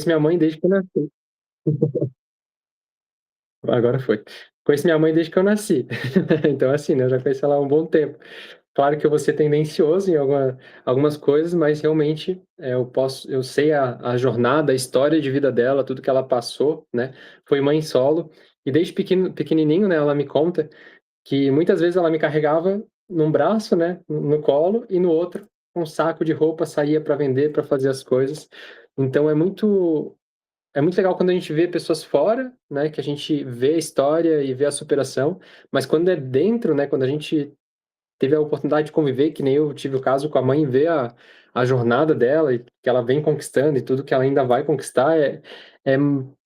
minha mãe desde que eu nasci. Agora foi. Conheço minha mãe desde que eu nasci. Então, assim, né, eu já conheço ela há um bom tempo. Claro que eu vou ser tendencioso em algumas coisas, mas realmente, eu sei a jornada, a história de vida dela, tudo que ela passou, né. Foi mãe solo, e desde pequenininho, né, ela me conta que muitas vezes ela me carregava num braço, né, no colo, e no outro, um saco de roupa, saía para vender, para fazer as coisas. Então é muito legal quando a gente vê pessoas fora, né, que a gente vê a história e vê a superação, mas quando é dentro, né, quando a gente teve a oportunidade de conviver, que nem eu tive o caso com a mãe, ver a jornada dela e que ela vem conquistando e tudo que ela ainda vai conquistar,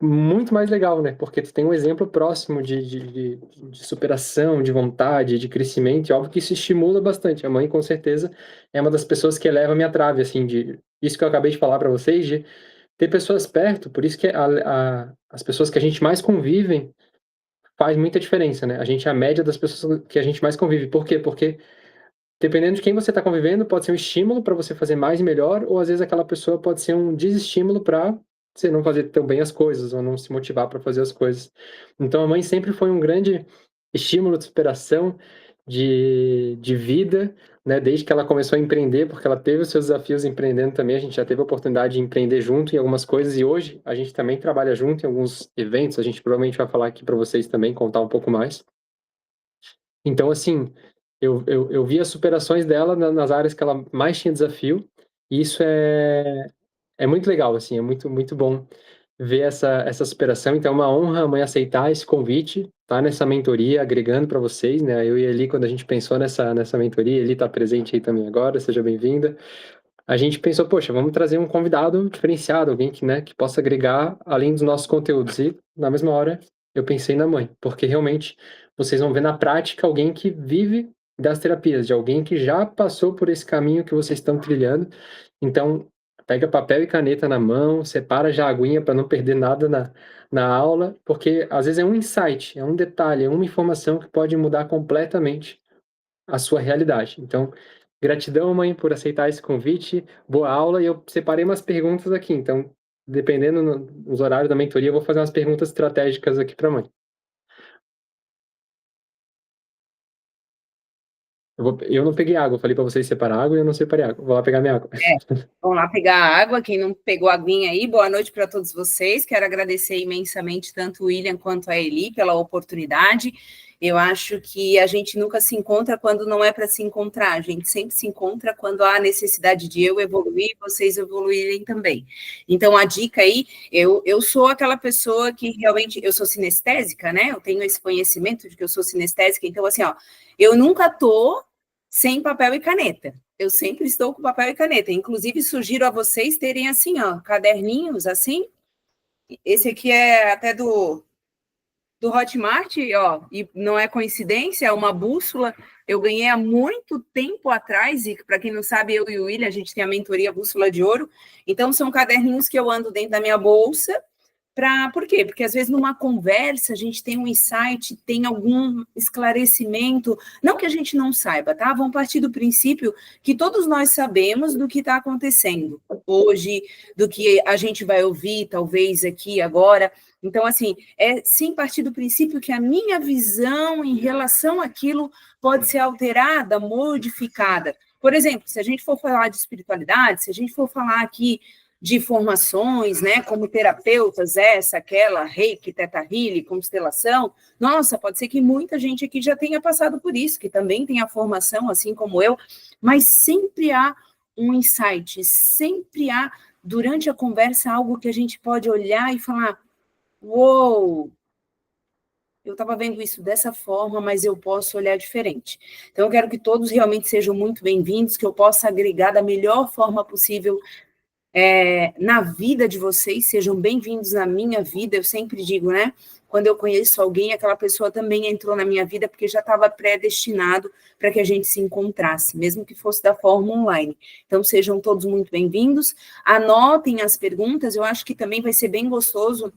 muito mais legal, né, porque tu tem um exemplo próximo de superação, de vontade, de crescimento, e óbvio que isso estimula bastante. A mãe, com certeza, é uma das pessoas que eleva a minha trave, assim, de isso que eu acabei de falar para vocês, de ter pessoas perto, por isso que as pessoas que a gente mais convivem faz muita diferença, né, a gente é a média das pessoas que a gente mais convive. Por quê? Porque dependendo de quem você está convivendo, pode ser um estímulo para você fazer mais e melhor, ou às vezes aquela pessoa pode ser um desestímulo para você não fazer tão bem as coisas, ou não se motivar para fazer as coisas. Então a mãe sempre foi um grande estímulo de superação, de vida, né, desde que ela começou a empreender, porque ela teve os seus desafios empreendendo também, a gente já teve a oportunidade de empreender junto em algumas coisas, e hoje a gente também trabalha junto em alguns eventos, a gente provavelmente vai falar aqui para vocês também, contar um pouco mais. Então, assim, eu vi as superações dela nas áreas que ela mais tinha desafio, e isso é muito legal, assim, é muito muito bom ver essa superação. Então é uma honra a mãe aceitar esse convite, tá nessa mentoria, agregando para vocês, né, eu e a Eli, quando a gente pensou nessa mentoria, a Eli tá presente aí também agora, seja bem-vinda. A gente pensou: "Poxa, vamos trazer um convidado diferenciado, alguém que, né, que possa agregar além dos nossos conteúdos", e na mesma hora eu pensei na mãe, porque realmente vocês vão ver na prática alguém que vive das terapias, de alguém que já passou por esse caminho que vocês estão trilhando. Então, pega papel e caneta na mão, separa já a aguinha para não perder nada na aula, porque às vezes é um insight, é um detalhe, é uma informação que pode mudar completamente a sua realidade. Então, gratidão, mãe, por aceitar esse convite. Boa aula. E eu separei umas perguntas aqui. Então, dependendo nos horários da mentoria, eu vou fazer umas perguntas estratégicas aqui para a mãe. Eu não peguei água. Eu falei para vocês separar água e eu não separei água. Vou lá pegar minha água. Vamos lá pegar a água. Quem não pegou a aguinha aí, boa noite para todos vocês. Quero agradecer imensamente tanto o William quanto a Eli pela oportunidade. Eu acho que a gente nunca se encontra quando não é para se encontrar. A gente sempre se encontra quando há necessidade de eu evoluir e vocês evoluírem também. Então, a dica aí, eu sou aquela pessoa que realmente, eu sou sinestésica, né? Eu tenho esse conhecimento de que eu sou sinestésica. Então, assim, ó, eu nunca tô sem papel e caneta. Eu sempre estou com papel e caneta. Inclusive, sugiro a vocês terem assim, ó, caderninhos assim. Esse aqui é até do Hotmart, ó, e não é coincidência, é uma bússola. Eu ganhei há muito tempo atrás, e para quem não sabe, eu e o William, a gente tem a mentoria Bússola de Ouro. Então, são caderninhos que eu ando dentro da minha bolsa. Por quê? Porque às vezes numa conversa a gente tem um insight, tem algum esclarecimento, não que a gente não saiba, tá? Vamos partir do princípio que todos nós sabemos do que está acontecendo hoje, do que a gente vai ouvir, talvez, aqui agora. Então, assim, é sim partir do princípio que a minha visão em relação àquilo pode ser alterada, modificada. Por exemplo, se a gente for falar de espiritualidade, se a gente for falar aqui de formações, né, como terapeutas, essa, aquela, Reiki, Teta Healing, constelação, nossa, pode ser que muita gente aqui já tenha passado por isso, que também tem a formação, assim como eu, mas sempre há um insight, sempre há, durante a conversa, algo que a gente pode olhar e falar, uou, eu estava vendo isso dessa forma, mas eu posso olhar diferente. Então, eu quero que todos realmente sejam muito bem-vindos, que eu possa agregar da melhor forma possível na vida de vocês, sejam bem-vindos na minha vida. Eu sempre digo, né? Quando eu conheço alguém, aquela pessoa também entrou na minha vida porque já estava predestinado para que a gente se encontrasse, mesmo que fosse da forma online. Então, sejam todos muito bem-vindos. Anotem as perguntas, eu acho que também vai ser bem gostoso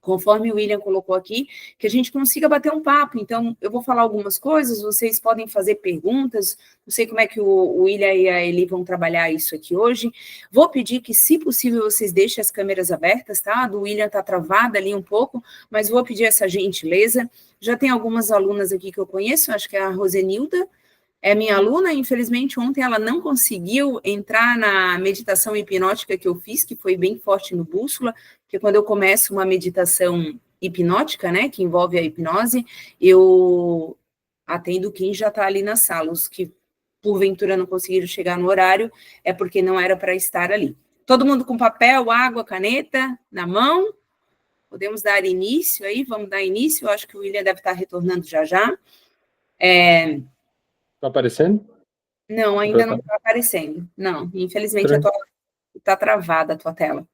conforme o William colocou aqui, que a gente consiga bater um papo. Então, eu vou falar algumas coisas, vocês podem fazer perguntas, não sei como é que o William e a Eli vão trabalhar isso aqui hoje. Vou pedir que, se possível, vocês deixem as câmeras abertas, tá? A do William está travada ali um pouco, mas vou pedir essa gentileza. Já tem algumas alunas aqui que eu conheço, acho que é a Rosenilda, é minha aluna. Infelizmente, ontem ela não conseguiu entrar na meditação hipnótica que eu fiz, que foi bem forte no Bússola, porque quando eu começo uma meditação hipnótica, né, que envolve a hipnose, eu atendo quem já está ali na sala. Os que, porventura, não conseguiram chegar no horário, é porque não era para estar ali. Todo mundo com papel, água, caneta na mão? Podemos dar início aí? Vamos dar início? Eu acho que o William deve estar retornando já já. Tá aparecendo? Não, ainda não está aparecendo. Não, infelizmente está travada a tua tela.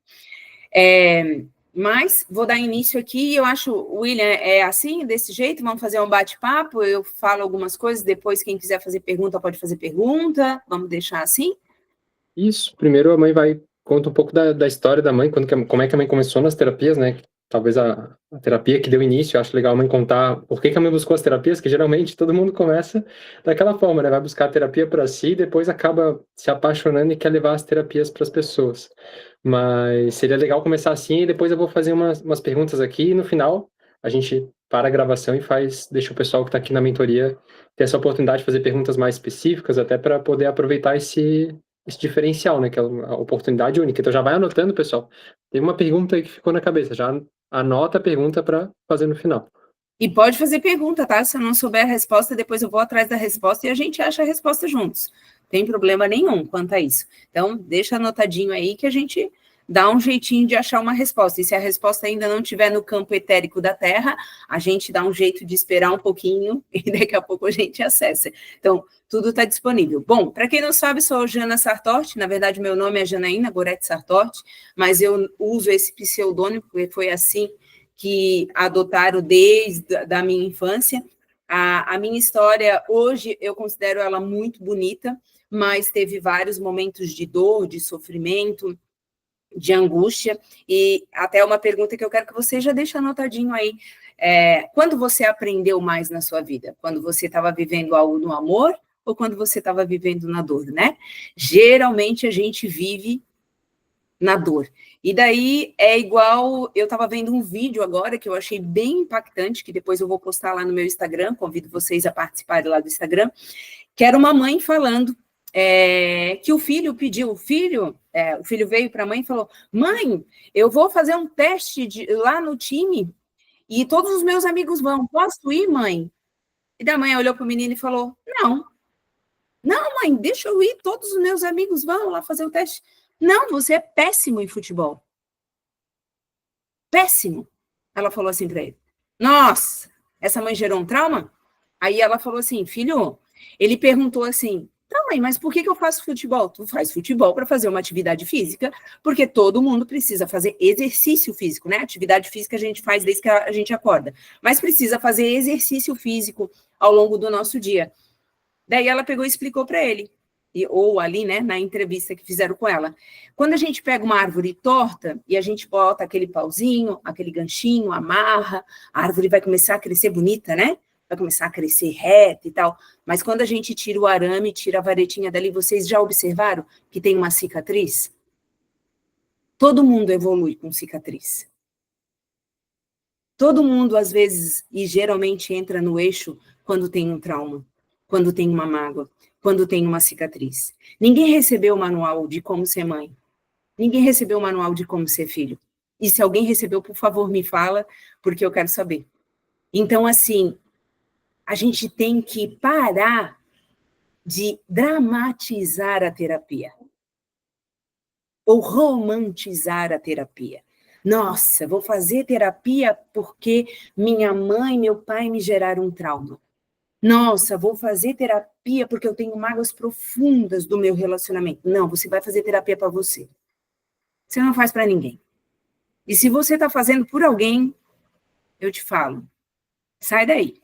Mas vou dar início aqui. Eu acho, William, é assim, desse jeito. Vamos fazer um bate-papo. Eu falo algumas coisas. Depois, quem quiser fazer pergunta, pode fazer pergunta. Vamos deixar assim? Isso. Primeiro a mãe conta um pouco da história da mãe, como é que a mãe começou nas terapias, né? Talvez a terapia que deu início. Eu acho legal a mãe contar por que a mãe buscou as terapias, que geralmente todo mundo começa daquela forma, né? Vai buscar a terapia para si e depois acaba se apaixonando e quer levar as terapias para as pessoas. Mas seria legal começar assim, e depois eu vou fazer umas perguntas aqui, e no final a gente para a gravação e deixa o pessoal que está aqui na mentoria ter essa oportunidade de fazer perguntas mais específicas, até para poder aproveitar esse diferencial, né, que é a oportunidade única. Então já vai anotando, pessoal. Tem uma pergunta aí que ficou na cabeça, já anota a pergunta para fazer no final. E pode fazer pergunta, tá? Se eu não souber a resposta, depois eu vou atrás da resposta e a gente acha a resposta juntos. Tem problema nenhum quanto a isso. Então, deixa anotadinho aí que a gente dá um jeitinho de achar uma resposta. E se a resposta ainda não estiver no campo etérico da Terra, a gente dá um jeito de esperar um pouquinho e daqui a pouco a gente acessa. Então, tudo está disponível. Bom, para quem não sabe, sou Jana Sartorti. Na verdade, meu nome é Janaína Gorete Sartorti, mas eu uso esse pseudônimo porque foi assim que adotaram desde a minha infância. A minha história, hoje, eu considero ela muito bonita, mas teve vários momentos de dor, de sofrimento, de angústia, e até uma pergunta que eu quero que você já deixe anotadinho aí. Quando você aprendeu mais na sua vida? Quando você estava vivendo algo no amor ou quando você estava vivendo na dor, né? Geralmente a gente vive na dor. E daí é igual, eu estava vendo um vídeo agora que eu achei bem impactante, que depois eu vou postar lá no meu Instagram, convido vocês a participarem lá do Instagram, que era uma mãe falando que o filho pediu, o filho veio para a mãe e falou: mãe, eu vou fazer um teste lá no time e todos os meus amigos vão, posso ir, mãe? E da mãe olhou para o menino e falou: não, mãe, deixa eu ir, todos os meus amigos vão lá fazer o teste. Não, você é péssimo em futebol. Péssimo. Ela falou assim para ele. Nossa, essa mãe gerou um trauma? Aí ela falou assim: filho, ele perguntou assim: tá, mãe, mas por que eu faço futebol? Tu faz futebol para fazer uma atividade física, porque todo mundo precisa fazer exercício físico, né? Atividade física a gente faz desde que a gente acorda, mas precisa fazer exercício físico ao longo do nosso dia. Daí ela pegou e explicou para ele, ou ali, né, na entrevista que fizeram com ela. Quando a gente pega uma árvore torta e a gente bota aquele pauzinho, aquele ganchinho, amarra, a árvore vai começar a crescer bonita, né? Vai começar a crescer reta e tal. Mas quando a gente tira o arame, tira a varetinha dali, vocês já observaram que tem uma cicatriz? Todo mundo evolui com cicatriz. Todo mundo, às vezes, e geralmente entra no eixo quando tem um trauma, quando tem uma mágoa, quando tem uma cicatriz. Ninguém recebeu o manual de como ser mãe. Ninguém recebeu o manual de como ser filho. E se alguém recebeu, por favor, me fala, porque eu quero saber. Então, assim, a gente tem que parar de dramatizar a terapia. Ou romantizar a terapia. Nossa, vou fazer terapia porque minha mãe e meu pai me geraram um trauma. Nossa, vou fazer terapia porque eu tenho mágoas profundas do meu relacionamento. Não, você vai fazer terapia para você. Você não faz para ninguém. E se você está fazendo por alguém, eu te falo, sai daí.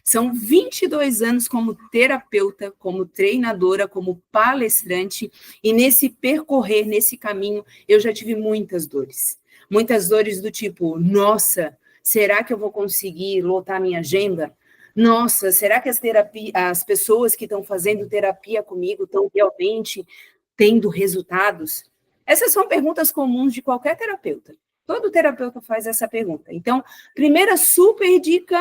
São 22 anos como terapeuta, como treinadora, como palestrante, e nesse percorrer, nesse caminho, eu já tive muitas dores. Muitas dores do tipo, nossa, será que eu vou conseguir lotar minha agenda? Nossa, será que as pessoas que estão fazendo terapia comigo estão realmente tendo resultados? Essas são perguntas comuns de qualquer terapeuta. Todo terapeuta faz essa pergunta. Então, primeira super dica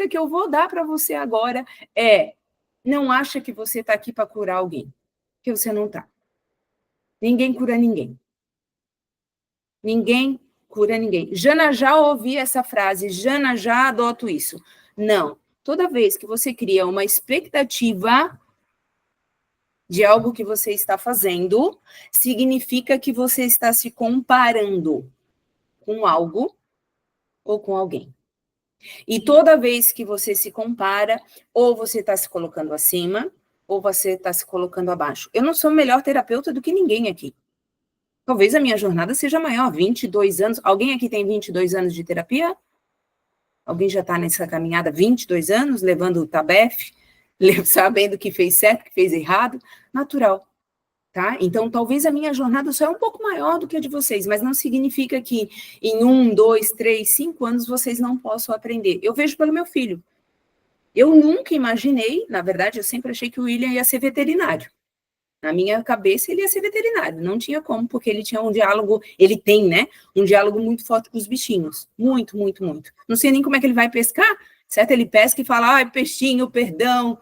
que eu vou dar para você agora é: não acha que você está aqui para curar alguém, que você não está. Ninguém cura ninguém. Ninguém cura ninguém. Jana, já ouvi essa frase, Jana, já adoto isso. Não. Toda vez que você cria uma expectativa de algo que você está fazendo, significa que você está se comparando com algo ou com alguém. E toda vez que você se compara, ou você está se colocando acima, ou você está se colocando abaixo. Eu não sou melhor terapeuta do que ninguém aqui. Talvez a minha jornada seja maior, 22 anos. Alguém aqui tem 22 anos de terapia? Alguém já está nessa caminhada 22 anos, levando o TABEF, sabendo que fez certo, que fez errado? Natural. Tá? Então, talvez a minha jornada só é um pouco maior do que a de vocês, mas não significa que em 1, 2, 3, 5 anos vocês não possam aprender. Eu vejo pelo meu filho. Eu nunca imaginei, na verdade, eu sempre achei que o William ia ser veterinário. Na minha cabeça, ele ia ser veterinário. Não tinha como, porque ele tinha um diálogo, ele tem, né? Um diálogo muito forte com os bichinhos. Muito, muito, muito. Não sei nem como é que ele vai pescar, certo? Ele pesca e fala, ai, peixinho, perdão,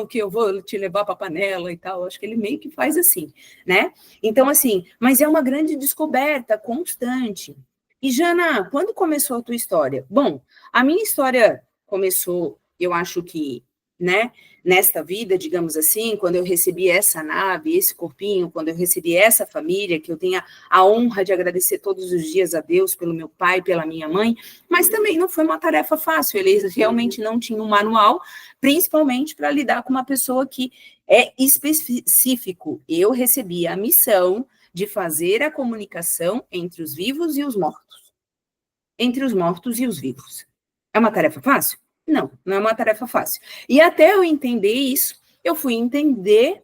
que eu vou te levar para a panela e tal. Acho que ele meio que faz assim, né? Então, assim, mas é uma grande descoberta constante. E, Jana, quando começou a tua história? Bom, a minha história começou, eu acho que, né, nesta vida, digamos assim, quando eu recebi essa nave, esse corpinho, quando eu recebi essa família, que eu tenha a honra de agradecer todos os dias a Deus pelo meu pai, pela minha mãe, mas também não foi uma tarefa fácil, eles realmente não tinham um manual, principalmente para lidar com uma pessoa que é específico. Eu recebi a missão de fazer a comunicação entre os vivos e os mortos. Entre os mortos e os vivos. É uma tarefa fácil? Não, não é uma tarefa fácil. E até eu entender isso, eu fui entender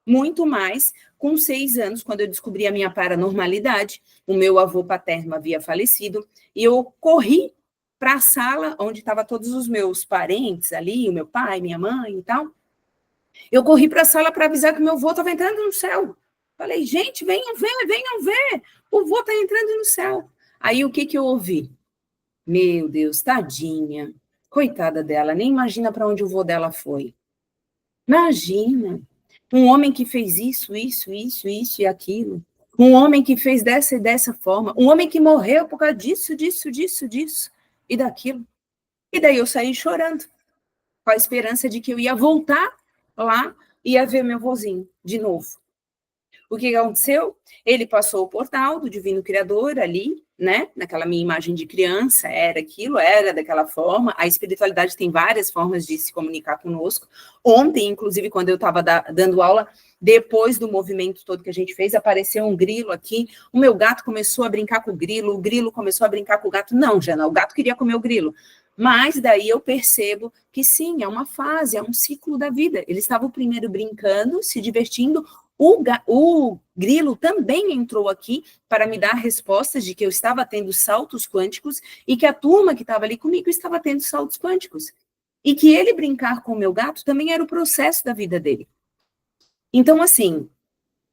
muito mais com 6 anos, quando eu descobri a minha paranormalidade. O meu avô paterno havia falecido, e eu corri para a sala onde estavam todos os meus parentes ali, o meu pai, minha mãe e tal. Eu corri para a sala para avisar que o meu avô estava entrando no céu. Falei, gente, venham ver, o avô está entrando no céu. Aí o que eu ouvi? Meu Deus, tadinha. Coitada dela, nem imagina para onde o vô dela foi. Imagina. Um homem que fez isso e aquilo. Um homem que fez dessa e dessa forma. Um homem que morreu por causa disso e daquilo. E daí eu saí chorando, com a esperança de que eu ia voltar lá e ia ver meu vozinho de novo. O que aconteceu? Ele passou o portal do Divino Criador ali, né? Naquela minha imagem de criança, era aquilo, era daquela forma. A espiritualidade tem várias formas de se comunicar conosco. Ontem, inclusive, quando eu estava dando aula, depois do movimento todo que a gente fez, apareceu um grilo aqui. O meu gato começou a brincar com o grilo começou a brincar com o gato. Não, Jana, o gato queria comer o grilo. Mas daí eu percebo que sim, é uma fase, é um ciclo da vida. Eles estavam primeiro brincando, se divertindo. O grilo também entrou aqui para me dar respostas de que eu estava tendo saltos quânticos e que a turma que estava ali comigo estava tendo saltos quânticos. E que ele brincar com o meu gato também era o processo da vida dele. Então, assim,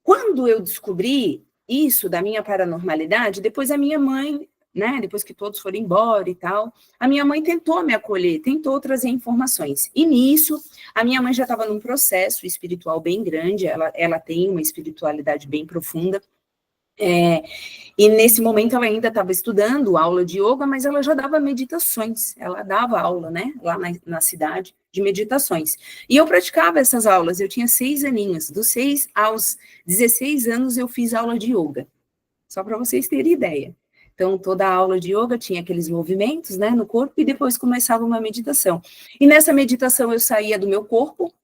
quando eu descobri isso da minha paranormalidade, depois a minha mãe, né, depois que todos foram embora e tal, a minha mãe tentou me acolher, tentou trazer informações. E nisso, a minha mãe já estava num processo espiritual bem grande, ela tem uma espiritualidade bem profunda, e nesse momento ela ainda estava estudando aula de yoga, mas ela já dava meditações, ela dava aula, né, lá na cidade, de meditações. E eu praticava essas aulas, eu tinha 6 aninhos, dos 6 aos 16 anos eu fiz aula de yoga, só para vocês terem ideia. Então, toda a aula de yoga tinha aqueles movimentos, né, no corpo, e depois começava uma meditação. E nessa meditação eu saía do meu corpo,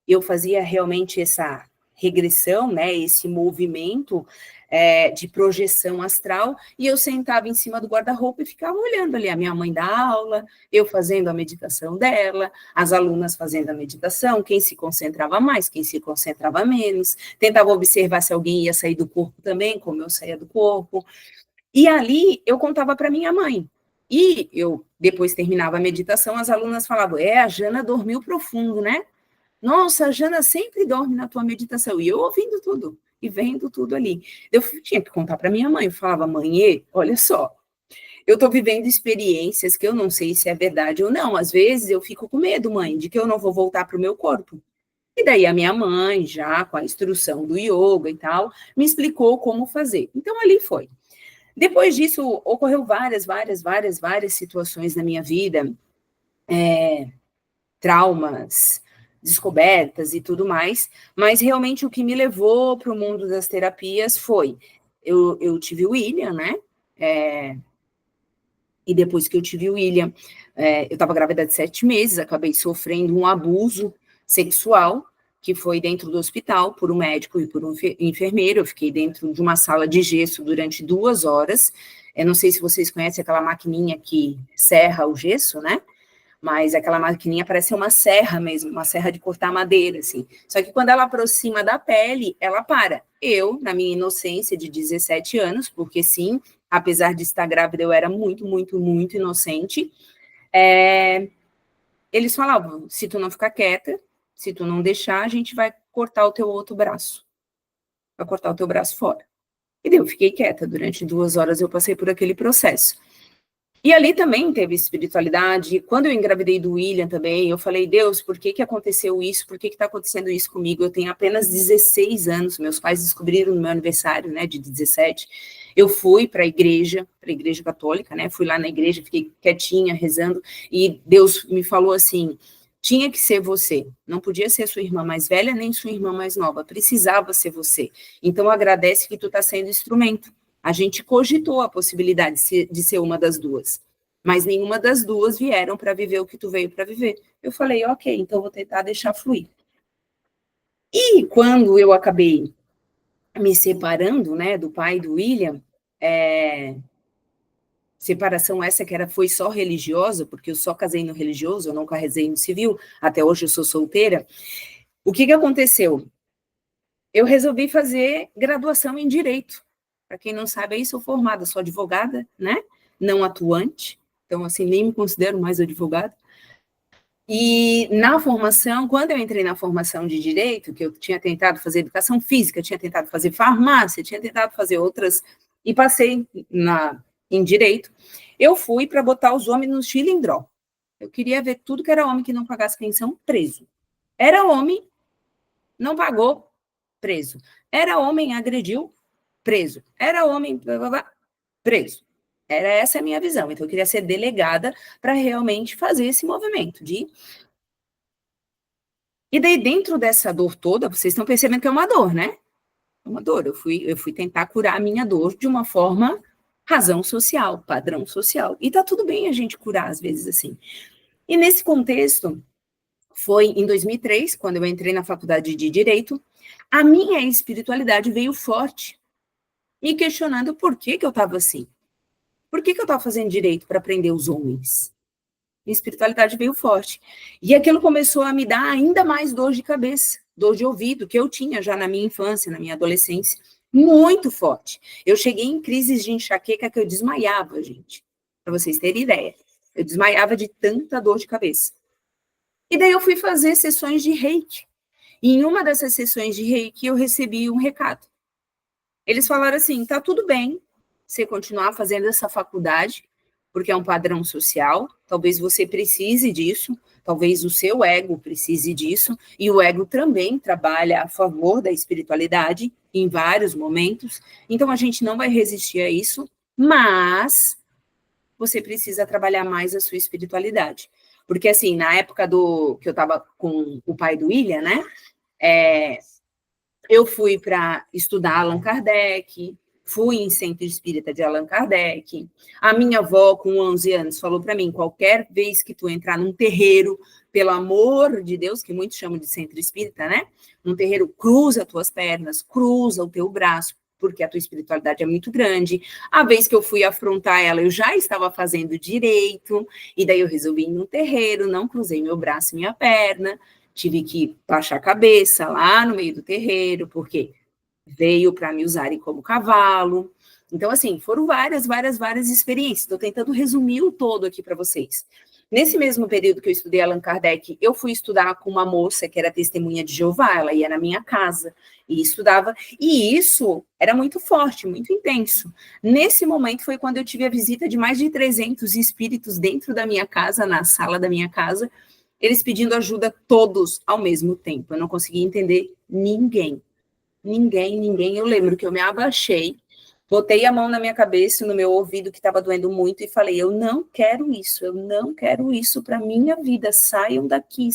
eu fazia realmente essa regressão, né, esse movimento de projeção astral, e eu sentava em cima do guarda-roupa e ficava olhando ali a minha mãe dar aula, eu fazendo a meditação dela, as alunas fazendo a meditação, quem se concentrava mais, quem se concentrava menos, tentava observar se alguém ia sair do corpo também, como eu saía do corpo, e ali eu contava para minha mãe, e eu depois terminava a meditação, as alunas falavam, a Jana dormiu profundo, né? Nossa, a Jana sempre dorme na tua meditação, e eu ouvindo tudo, e vendo tudo ali. Eu tinha que contar para minha mãe, eu falava, mãe, olha só, eu estou vivendo experiências que eu não sei se é verdade ou não, às vezes eu fico com medo, mãe, de que eu não vou voltar para o meu corpo. E daí a minha mãe, já com a instrução do yoga e tal, me explicou como fazer. Então ali foi. Depois disso, ocorreu várias situações na minha vida, traumas, descobertas e tudo mais, mas realmente o que me levou para o mundo das terapias foi, eu tive o William, né, e depois que eu tive o William, eu estava grávida de 7 meses, acabei sofrendo um abuso sexual, que foi dentro do hospital, por um médico e por um enfermeiro, eu fiquei dentro de uma sala de gesso durante 2 horas, eu não sei se vocês conhecem aquela maquininha que serra o gesso, né, mas aquela maquininha parece uma serra mesmo, uma serra de cortar madeira, assim. Só que quando ela aproxima da pele, ela para. Eu, na minha inocência de 17 anos, porque sim, apesar de estar grávida, eu era muito inocente, eles falavam, se tu não ficar quieta, se tu não deixar, a gente vai cortar o teu outro braço. Vai cortar o teu braço fora. E daí eu fiquei quieta, durante 2 horas eu passei por aquele processo. E ali também teve espiritualidade. Quando eu engravidei do William também, eu falei, Deus, por que aconteceu isso? Por que está acontecendo isso comigo? Eu tenho apenas 16 anos, meus pais descobriram no meu aniversário, né, de 17. Eu fui para a igreja católica, né, fui lá na igreja, fiquei quietinha, rezando, e Deus me falou assim, tinha que ser você, não podia ser sua irmã mais velha, nem sua irmã mais nova, precisava ser você. Então agradece que tu está sendo instrumento. A gente cogitou a possibilidade de ser uma das duas, mas nenhuma das duas vieram para viver o que tu veio para viver. Eu falei, ok, então vou tentar deixar fluir. E quando eu acabei me separando, né, do pai do William, separação essa que foi só religiosa, porque eu só casei no religioso, eu não casei no civil, até hoje eu sou solteira. O que aconteceu? Eu resolvi fazer graduação em Direito. Para quem não sabe, aí sou formada, sou advogada, né? Não atuante, então, assim, nem me considero mais advogada. E na formação, quando eu entrei na formação de Direito, que eu tinha tentado fazer Educação Física, tinha tentado fazer Farmácia, tinha tentado fazer outras, e passei em Direito, eu fui para botar os homens no chilindró. Eu queria ver tudo que era homem que não pagasse pensão, preso. Era homem, não pagou, preso. Era homem, agrediu, preso. Era homem, preso. Essa a minha visão. Então, eu queria ser delegada para realmente fazer esse movimento de... E daí, dentro dessa dor toda, vocês estão percebendo que é uma dor, né? É uma dor. Eu fui tentar curar a minha dor de uma forma razão social, padrão social. E tá tudo bem a gente curar, às vezes, assim. E nesse contexto, foi em 2003, quando eu entrei na faculdade de Direito, a minha espiritualidade veio forte, me questionando por que eu estava assim. Por que eu estava fazendo direito para aprender os homens? Minha espiritualidade veio forte. E aquilo começou a me dar ainda mais dor de cabeça, dor de ouvido, que eu tinha já na minha infância, na minha adolescência, muito forte. Eu cheguei em crises de enxaqueca que eu desmaiava, gente, para vocês terem ideia. Eu desmaiava de tanta dor de cabeça. E daí eu fui fazer sessões de reiki. E em uma dessas sessões de reiki, eu recebi um recado. Eles falaram assim, tá tudo bem você continuar fazendo essa faculdade, porque é um padrão social, talvez você precise disso, talvez o seu ego precise disso, e o ego também trabalha a favor da espiritualidade em vários momentos, então a gente não vai resistir a isso, mas você precisa trabalhar mais a sua espiritualidade. Porque, assim, na época que eu estava com o pai do William, né, eu fui para estudar Allan Kardec, fui em centro espírita de Allan Kardec. A minha avó, com 11 anos, falou para mim, qualquer vez que tu entrar num terreiro, pelo amor de Deus, que muitos chamam de centro espírita, né? Num terreiro, cruza as tuas pernas, cruza o teu braço, porque a tua espiritualidade é muito grande. A vez que eu fui afrontar ela, eu já estava fazendo direito, e daí eu resolvi ir num terreiro, não cruzei meu braço e minha perna, tive que baixar a cabeça lá no meio do terreiro, porque veio para me usarem como cavalo. Então, assim, foram várias experiências. Estou tentando resumir o todo aqui para vocês. Nesse mesmo período que eu estudei Allan Kardec, eu fui estudar com uma moça que era testemunha de Jeová, ela ia na minha casa e estudava, e isso era muito forte, muito intenso. Nesse momento foi quando eu tive a visita de mais de 300 espíritos dentro da minha casa, na sala da minha casa, eles pedindo ajuda todos ao mesmo tempo. Eu não conseguia entender ninguém. Eu lembro que eu me abaixei, botei a mão na minha cabeça, no meu ouvido que estava doendo muito e falei, eu não quero isso para minha vida, saiam daqui,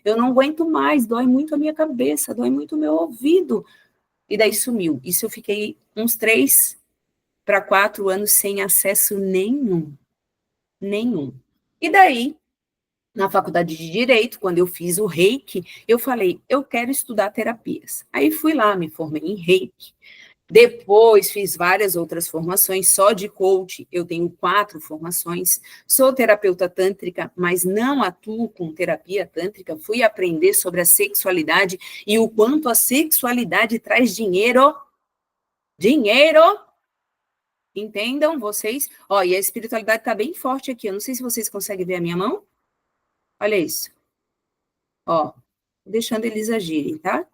eu não aguento mais, dói muito a minha cabeça, dói muito o meu ouvido. E daí sumiu. Isso eu fiquei uns 3 para 4 anos sem acesso nenhum. E daí, na faculdade de Direito, quando eu fiz o Reiki, eu falei, eu quero estudar terapias. Aí fui lá, me formei em Reiki. Depois fiz várias outras formações, só de coach eu tenho 4 formações. Sou terapeuta tântrica, mas não atuo com terapia tântrica. Fui aprender sobre a sexualidade e o quanto a sexualidade traz dinheiro. Dinheiro! Entendam vocês? Ó, e a espiritualidade está bem forte aqui. Eu não sei se vocês conseguem ver a minha mão. Olha isso. Ó, deixando eles agirem, tá?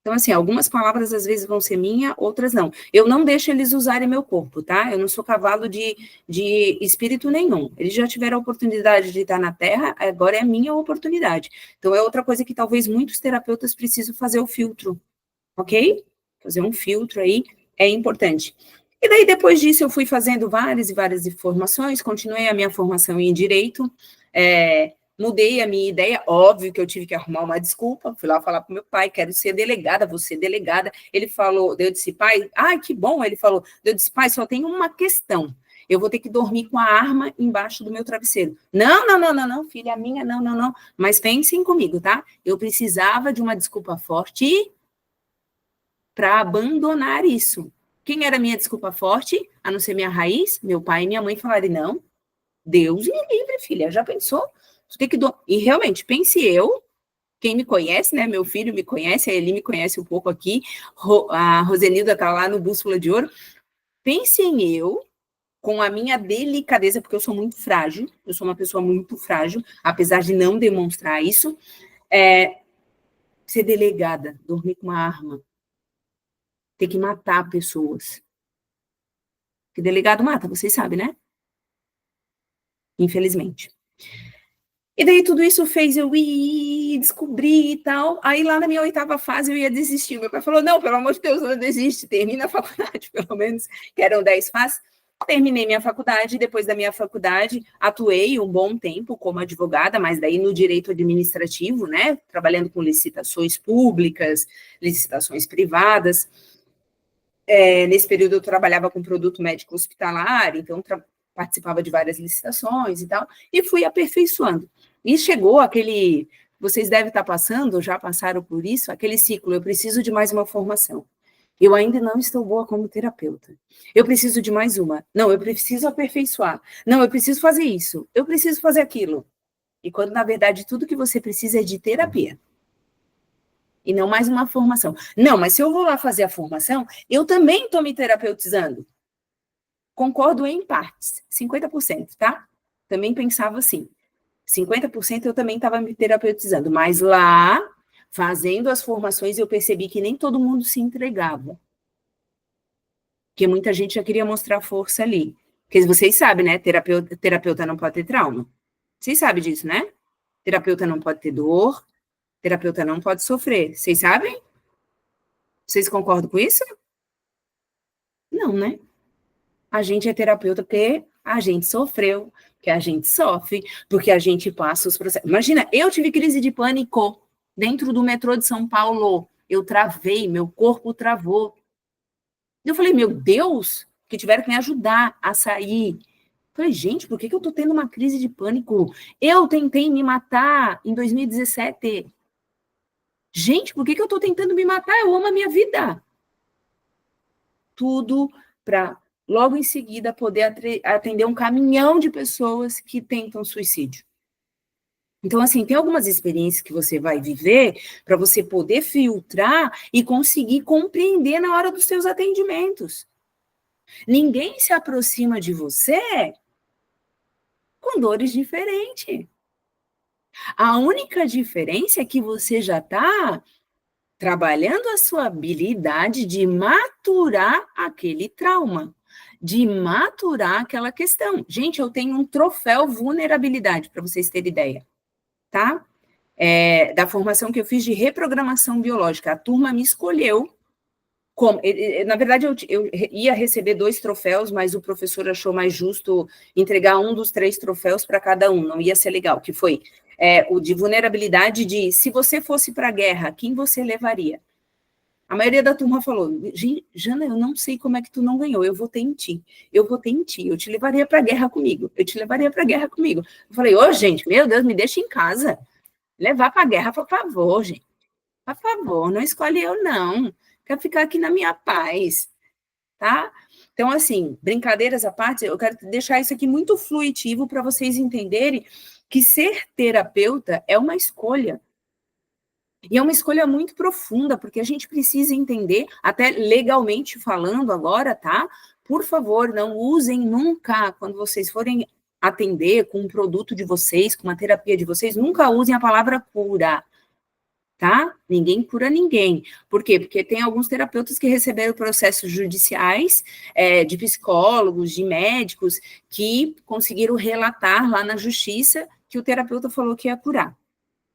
Então, assim, algumas palavras às vezes vão ser minha, outras não. Eu não deixo eles usarem meu corpo, tá? Eu não sou cavalo de espírito nenhum. Eles já tiveram a oportunidade de estar na Terra, agora é minha oportunidade. Então, é outra coisa que talvez muitos terapeutas precisam fazer o filtro, ok? Fazer um filtro aí é importante. E daí, depois disso, eu fui fazendo várias formações, continuei a minha formação em Direito, mudei a minha ideia, óbvio que eu tive que arrumar uma desculpa, fui lá falar para o meu pai, quero ser delegada, vou ser delegada. Ele falou, eu disse, pai, que bom, ele falou, eu disse, pai, só tem uma questão, eu vou ter que dormir com a arma embaixo do meu travesseiro. Não, filha minha, não, mas pensem comigo, tá? Eu precisava de uma desculpa forte para abandonar isso. Quem era a minha desculpa forte, a não ser minha raiz? Meu pai e minha mãe falaram, não, Deus me livre, filha, já pensou? Tu tem que E realmente, pense eu, quem me conhece, né, meu filho me conhece, a Eli me conhece um pouco aqui, a Rosenilda tá lá no Bússola de Ouro, pense em eu, com a minha delicadeza, porque eu sou muito frágil, eu sou uma pessoa muito frágil, apesar de não demonstrar isso, ser delegada, dormir com uma arma, ter que matar pessoas. Porque delegado mata, vocês sabem, né? Infelizmente. E daí tudo isso fez eu ir descobrir e tal. Aí lá na minha 8ª fase eu ia desistir. Meu pai falou, não, pelo amor de Deus, não desiste, termina a faculdade, pelo menos, que eram 10 fases. Terminei minha faculdade, depois da minha faculdade atuei um bom tempo como advogada, mas daí no direito administrativo, né, trabalhando com licitações públicas, licitações privadas. Nesse período eu trabalhava com produto médico hospitalar, então participava de várias licitações e tal, e fui aperfeiçoando. E chegou aquele, vocês devem estar passando, já passaram por isso, aquele ciclo, eu preciso de mais uma formação. Eu ainda não estou boa como terapeuta. Eu preciso de mais uma. Não, eu preciso aperfeiçoar. Não, eu preciso fazer isso. Eu preciso fazer aquilo. E quando, na verdade, tudo que você precisa é de terapia. E não mais uma formação. Não, mas se eu vou lá fazer a formação, eu também estou me terapeutizando. Concordo em partes, 50%, tá? Também pensava assim. 50% eu também estava me terapeutizando, mas lá, fazendo as formações, eu percebi que nem todo mundo se entregava. Porque muita gente já queria mostrar força ali. Porque vocês sabem, né? Terapeuta não pode ter trauma. Vocês sabem disso, né? Terapeuta não pode ter dor, terapeuta não pode sofrer. Vocês sabem? Vocês concordam com isso? Não, né? A gente é terapeuta porque a gente sofreu, que a gente sofre, porque a gente passa os processos. Imagina, eu tive crise de pânico dentro do metrô de São Paulo. Eu travei, meu corpo travou. Eu falei, meu Deus, que tiveram que me ajudar a sair. Eu falei, gente, por que eu tô tendo uma crise de pânico? Eu tentei me matar em 2017. Gente, por que eu tô tentando me matar? Eu amo a minha vida. tudo para logo em seguida poder atender um caminhão de pessoas que tentam suicídio. Então, assim, tem algumas experiências que você vai viver para você poder filtrar e conseguir compreender na hora dos seus atendimentos. Ninguém se aproxima de você com dores diferentes. A única diferença é que você já está trabalhando a sua habilidade de maturar aquele trauma, de maturar aquela questão. Gente, eu tenho um troféu vulnerabilidade, para vocês terem ideia, tá? Da formação que eu fiz de reprogramação biológica. A turma me escolheu. Na verdade, eu ia receber 2 troféus, mas o professor achou mais justo entregar um dos 3 troféus para cada um, não ia ser legal, que foi o de vulnerabilidade de, se você fosse para a guerra, quem você levaria? A maioria da turma falou, Jana, eu não sei como é que tu não ganhou, eu votei em ti, eu te levaria para a guerra comigo, Eu falei, gente, meu Deus, me deixa em casa, levar para a guerra, por favor, gente, por favor, não escolhe eu não, quero ficar aqui na minha paz, tá? Então, assim, brincadeiras à parte, eu quero deixar isso aqui muito fluitivo para vocês entenderem que ser terapeuta é uma escolha. E é uma escolha muito profunda, porque a gente precisa entender, até legalmente falando agora, tá? Por favor, não usem nunca, quando vocês forem atender com um produto de vocês, com uma terapia de vocês, nunca usem a palavra cura. Tá? Ninguém cura ninguém. Por quê? Porque tem alguns terapeutas que receberam processos judiciais de psicólogos, de médicos, que conseguiram relatar lá na justiça que o terapeuta falou que ia curar.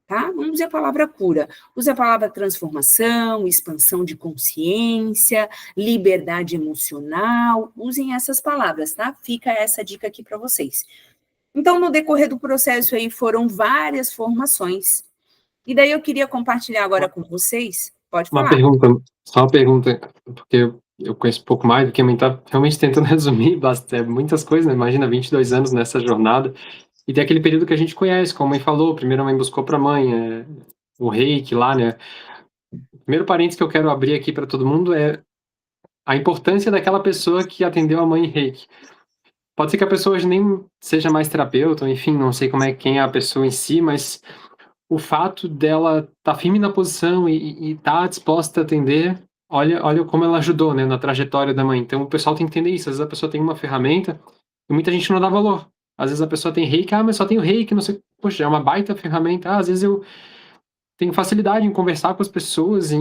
Tá? Não use a palavra cura, use a palavra transformação, expansão de consciência, liberdade emocional, usem essas palavras, tá? Fica essa dica aqui para vocês. Então, no decorrer do processo aí, foram várias formações. E daí eu queria compartilhar agora com vocês, pode falar. Só uma pergunta, porque eu conheço um pouco mais, porque a mãe está realmente tentando resumir muitas coisas, né? Imagina, 22 anos nessa jornada, e tem aquele período que a gente conhece, como a mãe falou, primeiro a mãe buscou para a mãe, o reiki lá, né? O primeiro parênteses que eu quero abrir aqui para todo mundo é a importância daquela pessoa que atendeu a mãe em reiki. Pode ser que a pessoa hoje nem seja mais terapeuta, enfim, não sei quem é a pessoa em si, mas o fato dela estar firme na posição e estar disposta a atender, olha como ela ajudou, né, na trajetória da mãe. Então o pessoal tem que entender isso. Às vezes a pessoa tem uma ferramenta e muita gente não dá valor. Às vezes a pessoa tem reiki, mas só tenho reiki, não sei, poxa, é uma baita ferramenta. Às vezes eu tenho facilidade em conversar com as pessoas,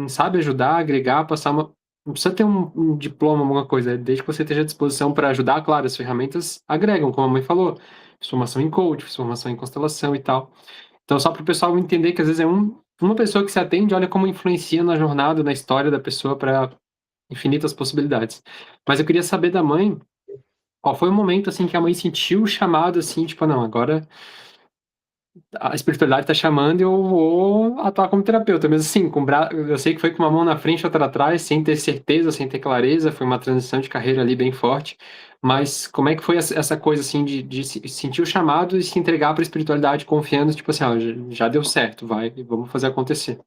sabe, ajudar, agregar, passar uma... Não precisa ter um diploma, alguma coisa, desde que você esteja à disposição para ajudar, claro, as ferramentas agregam, como a mãe falou, fiz formação em coach, fiz formação em constelação e tal. Então, só para o pessoal entender que às vezes é uma pessoa que se atende, olha como influencia na jornada, na história da pessoa para infinitas possibilidades. Mas eu queria saber da mãe, qual foi o momento, assim, que a mãe sentiu o chamado, assim, tipo, não, agora a espiritualidade está chamando e eu vou atuar como terapeuta. Mesmo assim, eu sei que foi com uma mão na frente e outra atrás, sem ter certeza, sem ter clareza, foi uma transição de carreira ali bem forte. Mas como é que foi essa coisa, assim, de sentir o chamado e se entregar para a espiritualidade confiando, tipo assim, já deu certo, vamos fazer acontecer.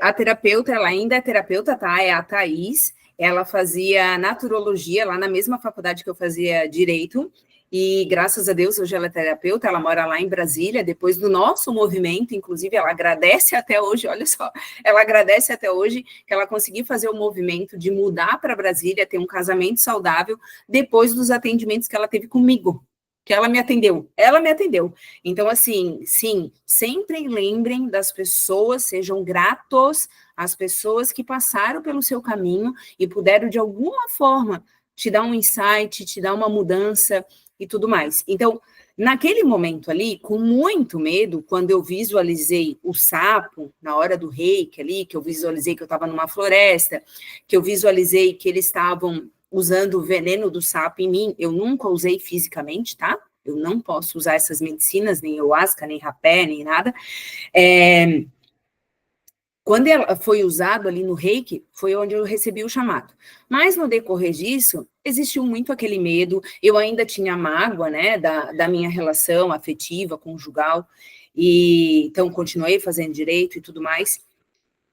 A terapeuta, ela ainda é terapeuta, tá? É a Thaís. Ela fazia naturologia lá na mesma faculdade que eu fazia direito. E graças a Deus, hoje ela é terapeuta, ela mora lá em Brasília, depois do nosso movimento, inclusive ela agradece até hoje, olha só, ela agradece até hoje que ela conseguiu fazer o movimento de mudar para Brasília, ter um casamento saudável, depois dos atendimentos que ela teve comigo, que ela me atendeu. Então, assim, sim, sempre lembrem das pessoas, sejam gratos às pessoas que passaram pelo seu caminho e puderam, de alguma forma, te dar um insight, te dar uma mudança, e tudo mais. Então, naquele momento ali, com muito medo, quando eu visualizei o sapo, na hora do reiki ali, que eu visualizei que eu estava numa floresta, que eu visualizei que eles estavam usando o veneno do sapo em mim, eu nunca usei fisicamente, tá? Eu não posso usar essas medicinas, nem ayahuasca, nem rapé, nem nada. Quando ela foi usado ali no reiki, foi onde eu recebi o chamado. Mas no decorrer disso, existiu muito aquele medo, eu ainda tinha mágoa, né, da minha relação afetiva, conjugal, e então continuei fazendo direito e tudo mais.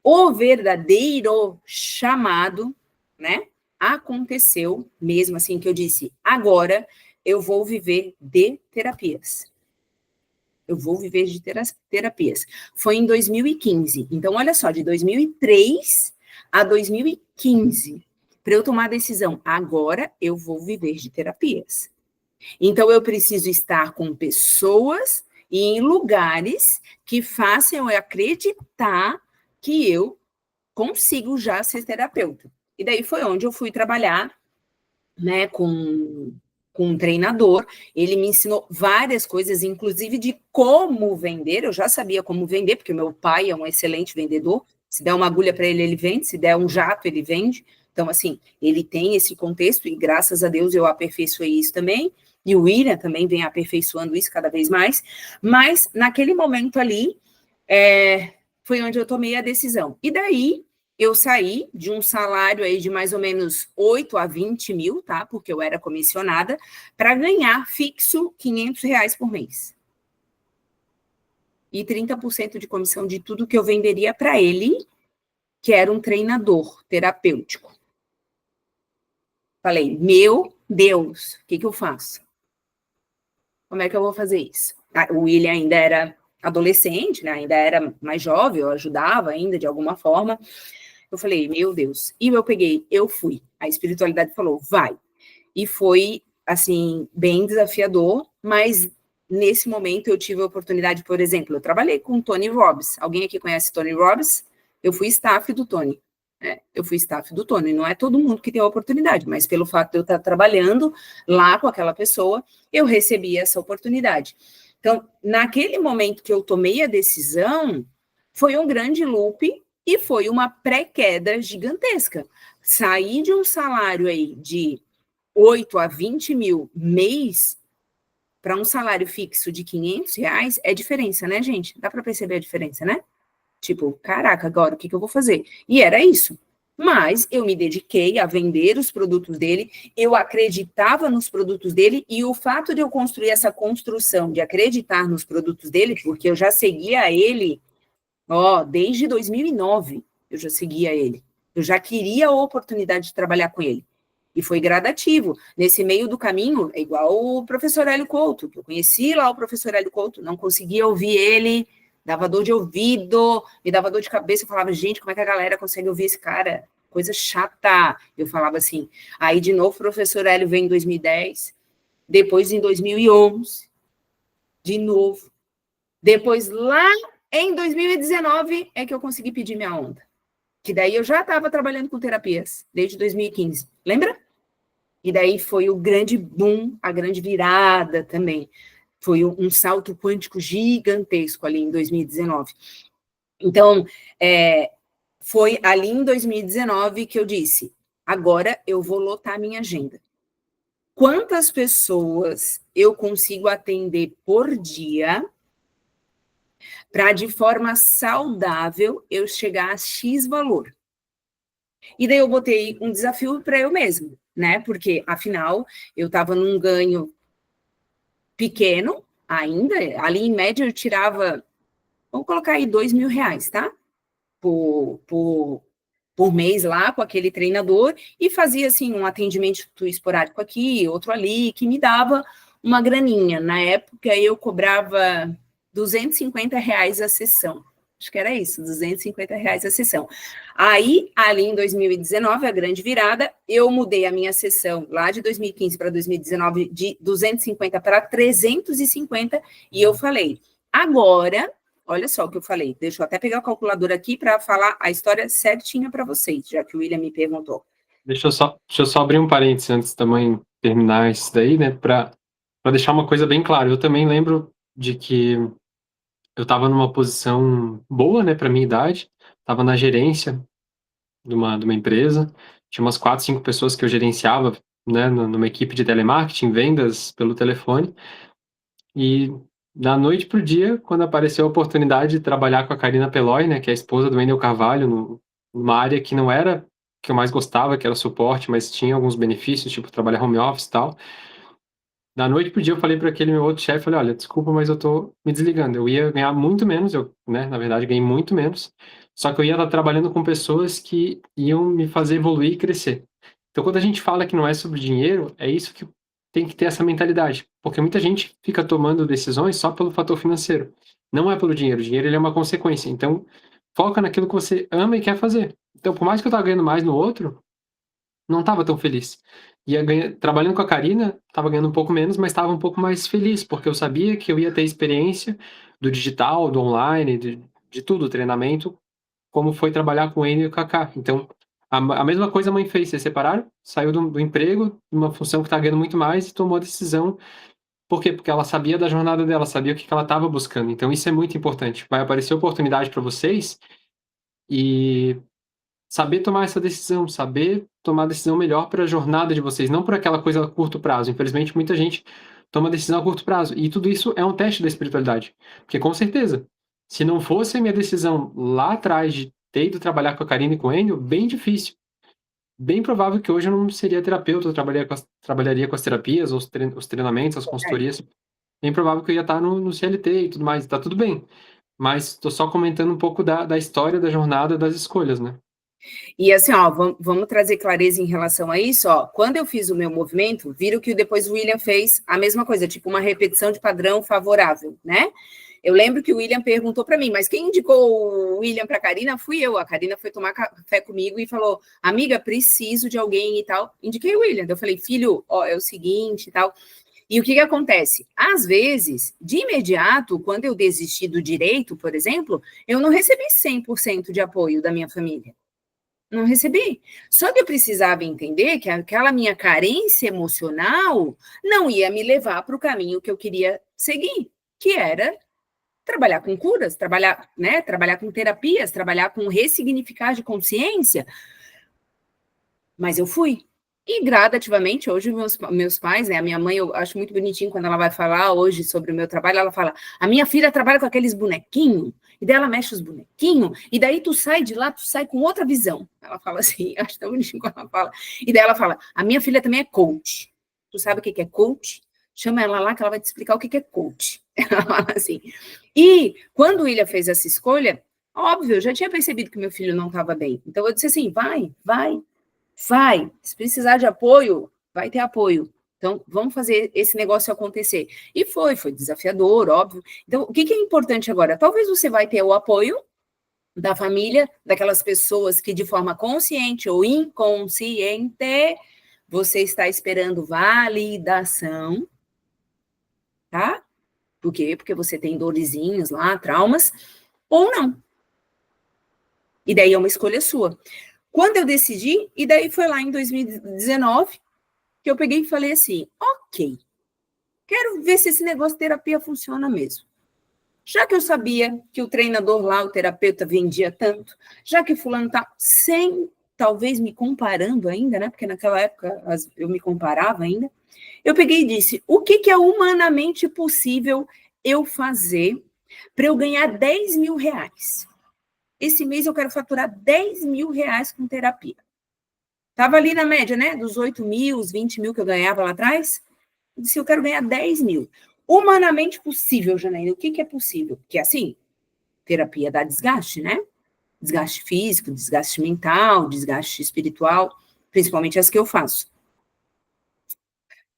O verdadeiro chamado, né? Aconteceu mesmo assim que eu disse, agora eu vou viver de terapias. Eu vou viver de terapias. Foi em 2015. Então, olha só, de 2003 a 2015, para eu tomar a decisão, agora eu vou viver de terapias. Então, eu preciso estar com pessoas e em lugares que façam eu acreditar que eu consigo já ser terapeuta. E daí foi onde eu fui trabalhar, né, com um treinador. Ele me ensinou várias coisas, inclusive de como vender. Eu já sabia como vender, porque meu pai é um excelente vendedor. Se der uma agulha para ele, ele vende. Se der um jato, ele vende. Então, assim, ele tem esse contexto e, graças a Deus, eu aperfeiçoei isso também. E o William também vem aperfeiçoando isso cada vez mais. Mas, naquele momento ali, foi onde eu tomei a decisão. E daí, eu saí de um salário aí de mais ou menos 8 a 20 mil, tá? Porque eu era comissionada, para ganhar fixo R$ 500 por mês. E 30% de comissão de tudo que eu venderia para ele, que era um treinador terapêutico. Falei, meu Deus, o que eu faço? Como é que eu vou fazer isso? O William ainda era adolescente, né? Ainda era mais jovem, eu ajudava ainda de alguma forma. Eu falei, meu Deus. E eu fui. A espiritualidade falou, vai. E foi, assim, bem desafiador, mas nesse momento eu tive a oportunidade, por exemplo, eu trabalhei com o Tony Robbins. Alguém aqui conhece Tony Robbins? Eu fui staff do Tony. Eu fui staff do Tony. Não é todo mundo que tem a oportunidade, mas pelo fato de eu estar trabalhando lá com aquela pessoa, eu recebi essa oportunidade. Então, naquele momento que eu tomei a decisão, foi um grande loop e foi uma pré-queda gigantesca. Sair de um salário aí de 8 a 20 mil mês para um salário fixo de R$ 500 é diferença, né, gente? Dá para perceber a diferença, né? Tipo, caraca, agora o que eu vou fazer? E era isso. Mas eu me dediquei a vender os produtos dele, eu acreditava nos produtos dele, e o fato de eu construir essa construção de acreditar nos produtos dele, porque eu já seguia ele, desde 2009, eu já seguia ele. Eu já queria a oportunidade de trabalhar com ele. E foi gradativo. Nesse meio do caminho, é igual o professor Hélio Couto, que eu conheci lá o professor Hélio Couto, não conseguia ouvir ele, dava dor de ouvido, me dava dor de cabeça, eu falava, gente, como é que a galera consegue ouvir esse cara? Coisa chata. Eu falava assim. Aí, de novo, o professor Hélio veio em 2010, depois em 2011, de novo. Depois, lá em 2019, é que eu consegui pedir minha onda. Que daí eu já estava trabalhando com terapias, desde 2015. Lembra? E daí foi o grande boom, a grande virada também. Foi um salto quântico gigantesco ali em 2019. Então, foi ali em 2019 que eu disse, agora eu vou lotar minha agenda. Quantas pessoas eu consigo atender por dia para, de forma saudável, eu chegar a X valor? E daí eu botei um desafio para eu mesmo, né? Porque, afinal, eu estava num ganho pequeno ainda, ali em média eu tirava, vamos colocar aí R$ 2.000, tá? Por mês lá com aquele treinador e fazia, assim, um atendimento esporádico aqui, outro ali, que me dava uma graninha. Na época eu cobrava R$ 250 a sessão. Acho que era isso, R$ 250 a sessão. Aí, ali em 2019, a grande virada, eu mudei a minha sessão lá de 2015 para 2019 de 250 para 350 e eu falei, agora, olha só o que eu falei, deixa eu até pegar o calculador aqui para falar a história certinha para vocês, já que o William me perguntou. Deixa eu só abrir um parênteses antes da mãe terminar isso daí, né, para deixar uma coisa bem clara. Eu também lembro de que eu estava numa posição boa, né, para minha idade, estava na gerência de uma empresa, tinha umas 4, 5 pessoas que eu gerenciava, né, numa equipe de telemarketing, vendas pelo telefone, e da noite pro dia, quando apareceu a oportunidade de trabalhar com a Karina Peloy, né, que é a esposa do Wendel Carvalho, numa área que não era que eu mais gostava, que era suporte, mas tinha alguns benefícios, tipo trabalhar home office e tal. Da noite pro dia eu falei para aquele meu outro chefe, falei, olha, desculpa, mas eu tô me desligando. Eu ia ganhar muito menos, né, na verdade ganhei muito menos, só que eu ia estar trabalhando com pessoas que iam me fazer evoluir e crescer. Então, quando a gente fala que não é sobre dinheiro, é isso que tem que ter essa mentalidade, porque muita gente fica tomando decisões só pelo fator financeiro, não é pelo dinheiro, o dinheiro ele é uma consequência, então foca naquilo que você ama e quer fazer. Então, por mais que eu estava ganhando mais no outro, não estava tão feliz. Trabalhando com a Karina, estava ganhando um pouco menos, mas estava um pouco mais feliz, porque eu sabia que eu ia ter experiência do digital, do online, de tudo, treinamento, como foi trabalhar com ele e o Kaká. Então, a mesma coisa a mãe fez, se separaram, saiu do emprego, uma função que está ganhando muito mais e tomou a decisão. Por quê? Porque ela sabia da jornada dela, sabia o que ela estava buscando. Então, isso é muito importante. Vai aparecer oportunidade para vocês e saber tomar essa decisão, saber tomar a decisão melhor para a jornada de vocês, não por aquela coisa a curto prazo. Infelizmente, muita gente toma decisão a curto prazo. E tudo isso é um teste da espiritualidade. Porque, com certeza, se não fosse a minha decisão lá atrás de ter ido trabalhar com a Karine e com o Enio, bem difícil. Bem provável que hoje eu não seria terapeuta, eu trabalharia com as terapias, os treinamentos, as consultorias. Bem provável que eu ia estar no CLT e tudo mais, tá tudo bem. Mas estou só comentando um pouco da história, da jornada, das escolhas, né? E assim, ó, vamos trazer clareza em relação a isso, ó. Quando eu fiz o meu movimento, viram que depois o William fez a mesma coisa, tipo uma repetição de padrão favorável, né? Eu lembro que o William perguntou para mim, mas quem indicou o William para a Karina fui eu. A Karina foi tomar café comigo e falou, amiga, preciso de alguém e tal. Indiquei o William. Eu falei, filho, ó, é o seguinte e tal. E o que acontece? Às vezes, de imediato, quando eu desisti do direito, por exemplo, eu não recebi 100% de apoio da minha família. Não recebi. Só que eu precisava entender que aquela minha carência emocional não ia me levar para o caminho que eu queria seguir, que era trabalhar com curas, trabalhar com terapias, trabalhar com ressignificar de consciência. Mas eu fui. E gradativamente, hoje meus pais, né, a minha mãe, eu acho muito bonitinho quando ela vai falar hoje sobre o meu trabalho, ela fala, a minha filha trabalha com aqueles bonequinhos, e daí ela mexe os bonequinhos, e daí tu sai de lá, tu sai com outra visão. Ela fala assim, acho tão bonitinho quando ela fala. E daí ela fala, a minha filha também é coach. Tu sabe o que é coach? Chama ela lá que ela vai te explicar o que é coach. Ela fala assim. E quando o William fez essa escolha, óbvio, eu já tinha percebido que meu filho não estava bem. Então eu disse assim, vai. Se precisar de apoio, vai ter apoio. Então, vamos fazer esse negócio acontecer. E foi desafiador, óbvio. Então, o que é importante agora? Talvez você vai ter o apoio da família, daquelas pessoas que de forma consciente ou inconsciente, você está esperando validação, tá? Por quê? Porque você tem dorezinhos lá, traumas, ou não. E daí é uma escolha sua. Quando eu decidi, e daí foi lá em 2019, que eu peguei e falei assim, ok, quero ver se esse negócio de terapia funciona mesmo. Já que eu sabia que o treinador lá, o terapeuta, vendia tanto, já que fulano tá sem, talvez me comparando ainda, né? Porque naquela época eu me comparava ainda. Eu peguei e disse, o que é humanamente possível eu fazer para eu ganhar 10 mil reais? Esse mês eu quero faturar 10 mil reais com terapia. Estava ali na média, né? Dos 8 mil, os 20 mil que eu ganhava lá atrás. Eu disse, eu quero ganhar 10 mil. Humanamente possível, Janaína. O que é possível? Porque, assim, terapia dá desgaste, né? Desgaste físico, desgaste mental, desgaste espiritual, principalmente as que eu faço.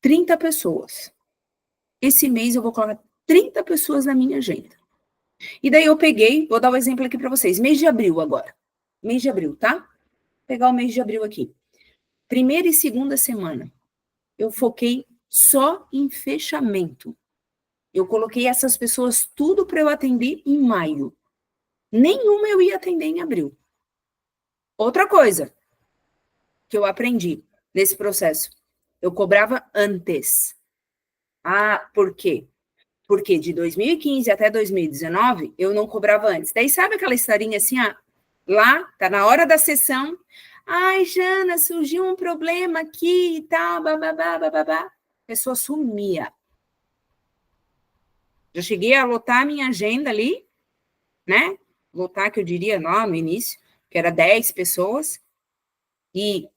30 pessoas. Esse mês eu vou colocar 30 pessoas na minha agenda. E daí eu peguei, vou dar um exemplo aqui para vocês. Mês de abril agora. Mês de abril, tá? Vou pegar o mês de abril aqui. Primeira e segunda semana, eu foquei só em fechamento. Eu coloquei essas pessoas tudo para eu atender em maio. Nenhuma eu ia atender em abril. Outra coisa que eu aprendi nesse processo, eu cobrava antes. Ah, por quê? Porque de 2015 até 2019, eu não cobrava antes. Daí sabe aquela historinha assim, lá, tá na hora da sessão, ai, Jana, surgiu um problema aqui e tal, bababá, bababá. A pessoa sumia. Já cheguei a lotar a minha agenda ali, né? Lotar, que eu diria, não, no início, que era 10 pessoas, e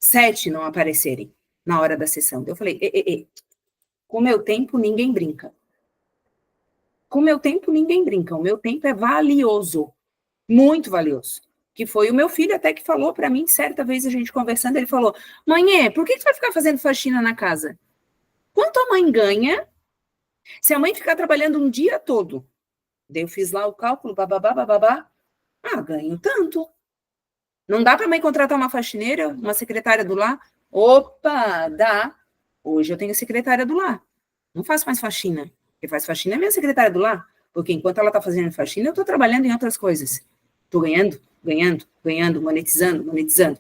7 não aparecerem na hora da sessão. Eu falei, com o meu tempo ninguém brinca. Com o meu tempo ninguém brinca. O meu tempo é valioso, muito valioso. que foi o meu filho até que falou para mim, certa vez a gente conversando, ele falou, mãe, por que você vai ficar fazendo faxina na casa? Quanto a mãe ganha se a mãe ficar trabalhando um dia todo? Daí eu fiz lá o cálculo, bababá, bababá, ganho tanto. Não dá para mãe contratar uma faxineira, uma secretária do lar? Opa, dá. Hoje eu tenho secretária do lar. Não faço mais faxina. Quem faz faxina é minha secretária do lar. Porque enquanto ela está fazendo faxina, eu estou trabalhando em outras coisas. Estou ganhando, ganhando, ganhando, monetizando, monetizando.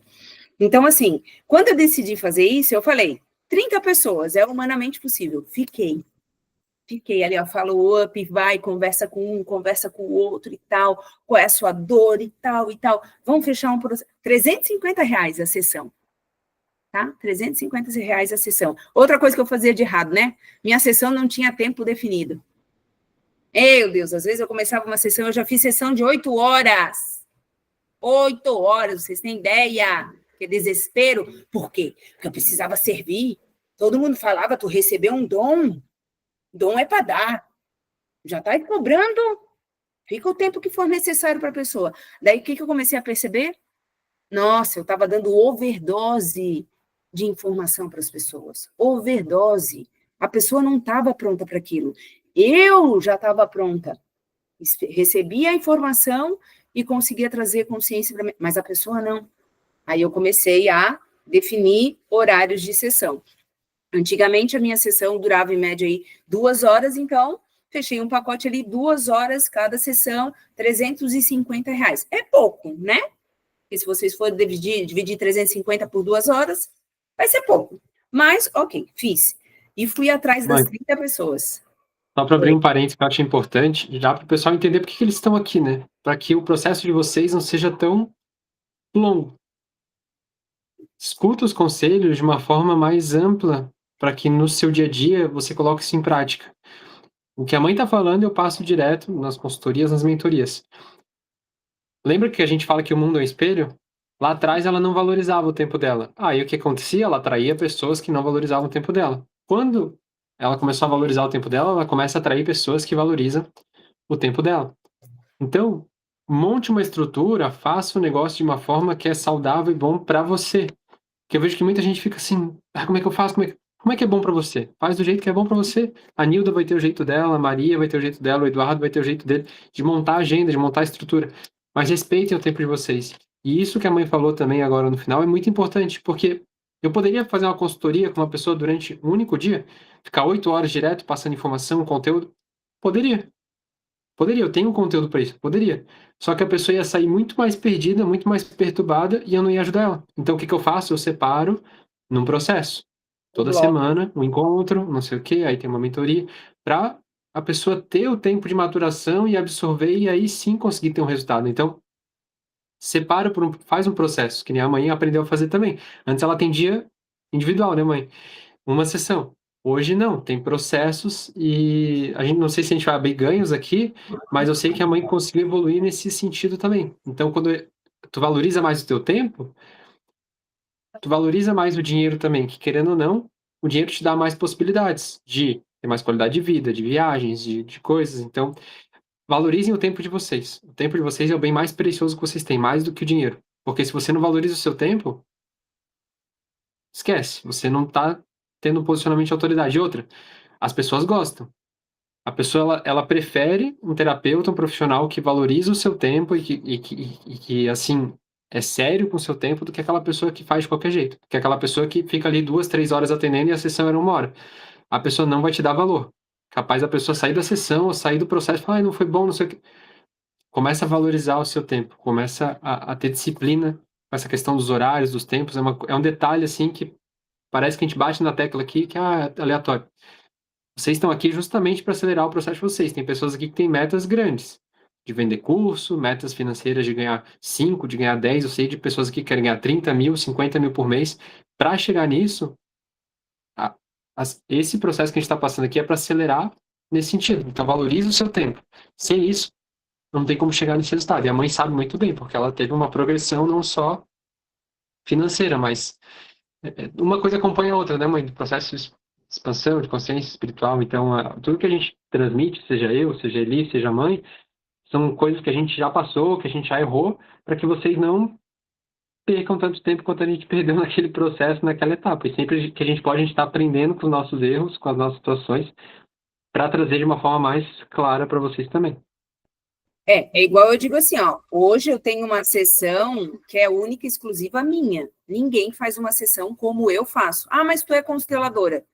Então, assim, quando eu decidi fazer isso, eu falei, 30 pessoas, é humanamente possível. Fiquei ali, ó, follow-up, vai, conversa com um, conversa com o outro e tal, qual é a sua dor e tal e tal. Vamos fechar um processo. R$ 350 a sessão, tá? R$ 350 a sessão. Outra coisa que eu fazia de errado, né? Minha sessão não tinha tempo definido. Meu Deus, às vezes eu começava uma sessão, eu já fiz sessão de 8 horas. 8 horas, vocês têm ideia? Que desespero. Por quê? Porque eu precisava servir. Todo mundo falava, tu recebeu um dom. Dom é para dar. Já está cobrando, fica o tempo que for necessário para a pessoa. Daí, o que eu comecei a perceber? Nossa, eu estava dando overdose de informação para as pessoas. Overdose. A pessoa não estava pronta para aquilo. Eu já estava pronta. Recebia a informação e conseguia trazer consciência para mim, mas a pessoa não. Aí eu comecei a definir horários de sessão. Antigamente, a minha sessão durava, em média, aí, 2 horas, então, fechei um pacote ali, 2 horas cada sessão, R$ 350. É pouco, né? Porque se vocês forem dividir 350 por 2 horas, vai ser pouco. Mas, ok, fiz. E fui atrás das 30 pessoas. Só para abrir um parênteses que eu acho importante, já para o pessoal entender por que eles estão aqui, né? Para que o processo de vocês não seja tão longo. Escuta os conselhos de uma forma mais ampla, para que no seu dia a dia você coloque isso em prática. O que a mãe está falando, eu passo direto nas consultorias, nas mentorias. Lembra que a gente fala que o mundo é um espelho? Lá atrás ela não valorizava o tempo dela. E o que acontecia? Ela atraía pessoas que não valorizavam o tempo dela. Quando ela começou a valorizar o tempo dela, ela começa a atrair pessoas que valorizam o tempo dela. Então, monte uma estrutura, faça o negócio de uma forma que é saudável e bom para você. Porque eu vejo que muita gente fica assim, como é que eu faço? Como é que é bom para você? Faz do jeito que é bom para você. A Nilda vai ter o jeito dela, a Maria vai ter o jeito dela, o Eduardo vai ter o jeito dele de montar a agenda, de montar a estrutura. Mas respeitem o tempo de vocês. E isso que a mãe falou também agora no final é muito importante, porque eu poderia fazer uma consultoria com uma pessoa durante um único dia, ficar 8 horas direto passando informação, conteúdo? Poderia. Poderia, eu tenho um conteúdo para isso, poderia. Só que a pessoa ia sair muito mais perdida, muito mais perturbada e eu não ia ajudar ela. Então o que que eu faço? Eu separo num processo. Toda semana, um encontro, não sei o quê, aí tem uma mentoria, para a pessoa ter o tempo de maturação e absorver e aí sim conseguir ter um resultado. Então, separa faz um processo, que nem a mãe aprendeu a fazer também. Antes ela atendia individual, né, mãe? Uma sessão. Hoje não, tem processos e a gente não sei se a gente vai abrir ganhos aqui, mas eu sei que a mãe conseguiu evoluir nesse sentido também. Então, quando tu valoriza mais o teu tempo, tu valoriza mais o dinheiro também, que querendo ou não, o dinheiro te dá mais possibilidades de ter mais qualidade de vida, de viagens, de coisas. Então, valorizem o tempo de vocês. O tempo de vocês é o bem mais precioso que vocês têm, mais do que o dinheiro. Porque se você não valoriza o seu tempo, esquece, você não está tendo um posicionamento de autoridade. E outra, as pessoas gostam. A pessoa, ela prefere um terapeuta, um profissional que valoriza o seu tempo e que, assim, é sério com o seu tempo do que aquela pessoa que faz de qualquer jeito. Que é aquela pessoa que fica ali 2, 3 horas atendendo e a sessão era 1 hora. A pessoa não vai te dar valor. Capaz da pessoa sair da sessão ou sair do processo e falar, não foi bom, não sei o quê. Começa a valorizar o seu tempo, começa a ter disciplina com essa questão dos horários, dos tempos. É um detalhe, assim, que parece que a gente bate na tecla aqui, que é aleatório. Vocês estão aqui justamente para acelerar o processo de vocês. Tem pessoas aqui que têm metas grandes, de vender curso, metas financeiras de ganhar 5, de ganhar 10. Eu sei de pessoas aqui que querem ganhar 30 mil, 50 mil por mês. Para chegar nisso, esse processo que a gente está passando aqui é para acelerar nesse sentido. Então, valorize o seu tempo. Sem isso, não tem como chegar nesse resultado. E a mãe sabe muito bem, porque ela teve uma progressão não só financeira, mas uma coisa acompanha a outra, né, mãe? Do processo de expansão, de consciência espiritual. Então, tudo que a gente transmite, seja eu, seja Eli, seja a mãe, são coisas que a gente já passou, que a gente já errou, para que vocês não percam tanto tempo quanto a gente perdeu naquele processo, naquela etapa. E sempre que a gente pode, a gente está aprendendo com os nossos erros, com as nossas situações, para trazer de uma forma mais clara para vocês também. É igual eu digo assim, ó, hoje eu tenho uma sessão que é única e exclusiva minha. Ninguém faz uma sessão como eu faço. Ah, mas tu é consteladora.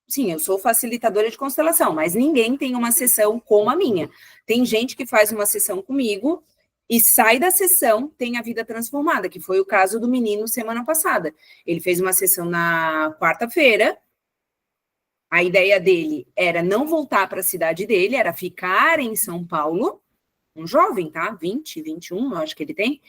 Sim, eu sou facilitadora de constelação, mas ninguém tem uma sessão como a minha. Tem gente que faz uma sessão comigo e sai da sessão, tem a vida transformada, que foi o caso do menino semana passada. Ele fez uma sessão na quarta-feira. A ideia dele era não voltar para a cidade dele, era ficar em São Paulo. Um jovem, tá? 20, 21, eu acho que ele tem.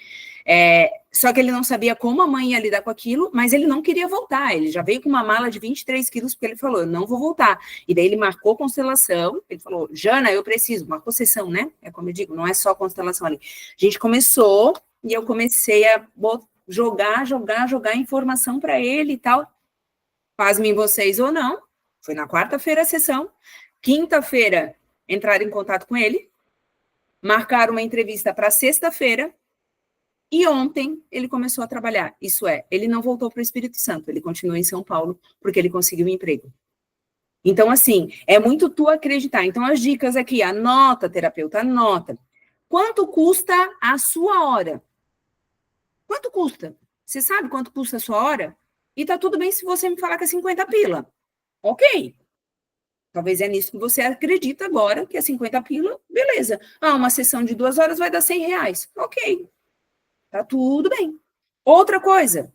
Só que ele não sabia como a mãe ia lidar com aquilo, mas ele não queria voltar. Ele já veio com uma mala de 23 quilos, porque ele falou, eu não vou voltar. E daí ele marcou constelação, ele falou, Jana, eu preciso, marcou sessão, né? É como eu digo, não é só constelação ali. A gente começou, e eu comecei a jogar informação para ele e tal. Pasmem vocês ou não, foi na quarta-feira a sessão, quinta-feira entraram em contato com ele, marcaram uma entrevista para sexta-feira e ontem ele começou a trabalhar. Isso é, ele não voltou para o Espírito Santo, ele continuou em São Paulo porque ele conseguiu um emprego. Então, assim, é muito tu acreditar. Então, as dicas aqui, anota, terapeuta, anota. Quanto custa a sua hora? Quanto custa? Você sabe quanto custa a sua hora? E tá tudo bem se você me falar que é 50 pila. Ok. Talvez é nisso que você acredita agora, que é 50 pila, beleza. Ah, uma sessão de 2 horas vai dar R$100. Ok, tá tudo bem. Outra coisa,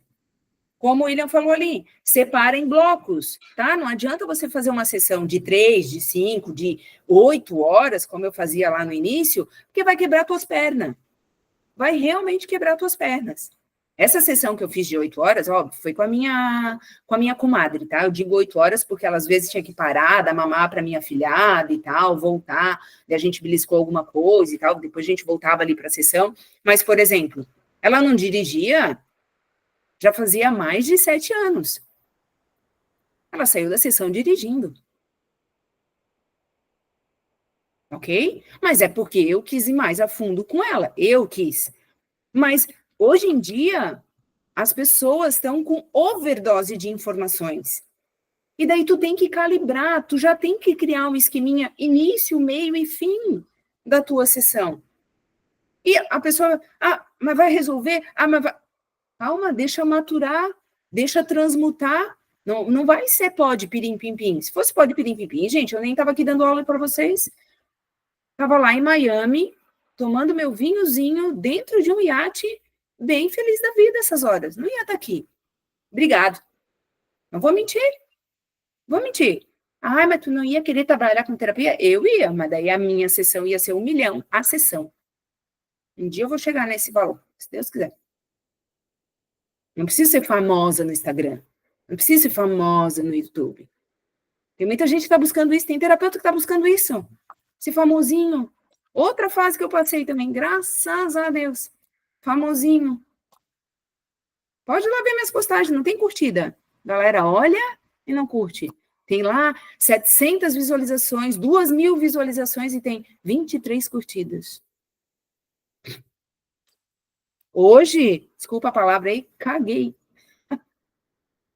como o William falou ali, separa em blocos, tá? Não adianta você fazer uma sessão de 3, de 5, de 8 horas, como eu fazia lá no início, porque vai quebrar tuas pernas. Vai realmente quebrar tuas pernas. Essa sessão que eu fiz de 8 horas, óbvio, foi com a minha comadre, tá? Eu digo 8 horas porque ela às vezes tinha que parar, dar mamar para minha afilhada e tal, voltar, e a gente beliscou alguma coisa e tal, depois a gente voltava ali para a sessão. Mas, por exemplo, ela não dirigia já fazia mais de 7 anos. Ela saiu da sessão dirigindo. Ok? Mas é porque eu quis ir mais a fundo com ela, eu quis. Mas, hoje em dia, as pessoas estão com overdose de informações. E daí tu tem que calibrar, tu já tem que criar um esqueminha início, meio e fim da tua sessão. E a pessoa, mas vai resolver? Mas vai... Calma, deixa maturar, deixa transmutar. Não vai ser pode pirim-pim-pim. Se fosse pode pirim-pim-pim, gente, eu nem estava aqui dando aula para vocês. Estava lá em Miami, tomando meu vinhozinho dentro de um iate, bem feliz da vida essas horas. Não ia estar aqui. Obrigado. Não vou mentir. Vou mentir. Mas tu não ia querer trabalhar com terapia? Eu ia, mas daí a minha sessão ia ser 1 milhão, a sessão. Um dia eu vou chegar nesse valor, se Deus quiser. Não preciso ser famosa no Instagram. Não preciso ser famosa no YouTube. Tem muita gente que está buscando isso, tem terapeuta que está buscando isso. Esse famosinho. Outra fase que eu passei também, graças a Deus. Famosinho. Pode ir lá ver minhas postagens, não tem curtida. Galera, olha e não curte. Tem lá 700 visualizações, 2.000 visualizações e tem 23 curtidas. Hoje, desculpa a palavra aí, caguei. Não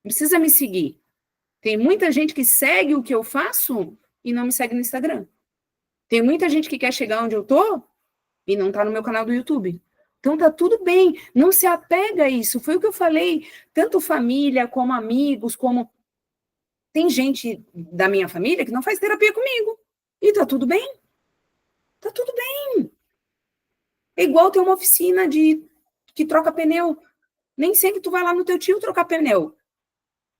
precisa me seguir. Tem muita gente que segue o que eu faço e não me segue no Instagram. Tem muita gente que quer chegar onde eu tô e não tá no meu canal do YouTube. Então tá tudo bem, não se apega a isso. Foi o que eu falei, tanto família como amigos, como... Tem gente da minha família que não faz terapia comigo. E tá tudo bem. Tá tudo bem. É igual ter uma oficina que troca pneu. Nem sempre tu vai lá no teu tio trocar pneu.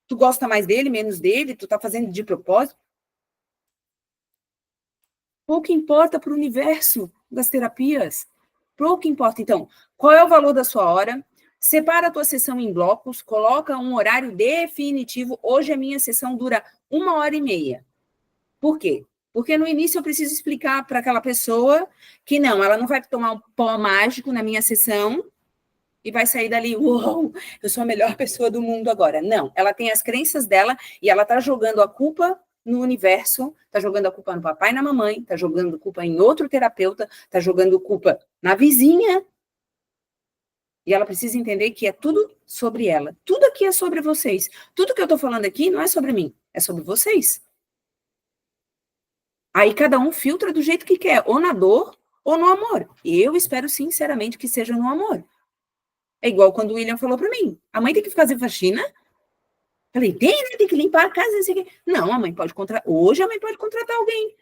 Tu gosta mais dele, menos dele, tu tá fazendo de propósito. Pouco importa para o universo das terapias. Pouco importa. Então, qual é o valor da sua hora? Separa a tua sessão em blocos, coloca um horário definitivo. Hoje a minha sessão dura 1h30. Por quê? Porque no início eu preciso explicar para aquela pessoa que não, ela não vai tomar um pó mágico na minha sessão e vai sair dali, uou, eu sou a melhor pessoa do mundo agora. Não, ela tem as crenças dela e ela está jogando a culpa no universo, tá jogando a culpa no papai e na mamãe, tá jogando culpa em outro terapeuta, tá jogando culpa na vizinha. E ela precisa entender que é tudo sobre ela. Tudo aqui é sobre vocês. Tudo que eu tô falando aqui não é sobre mim, é sobre vocês. Aí cada um filtra do jeito que quer, ou na dor ou no amor. E eu espero sinceramente que seja no amor. É igual quando o William falou para mim, a mãe tem que fazer faxina? Falei, tem, né? Tem que limpar a casa. Não, a mãe pode contratar. Hoje a mãe pode contratar alguém.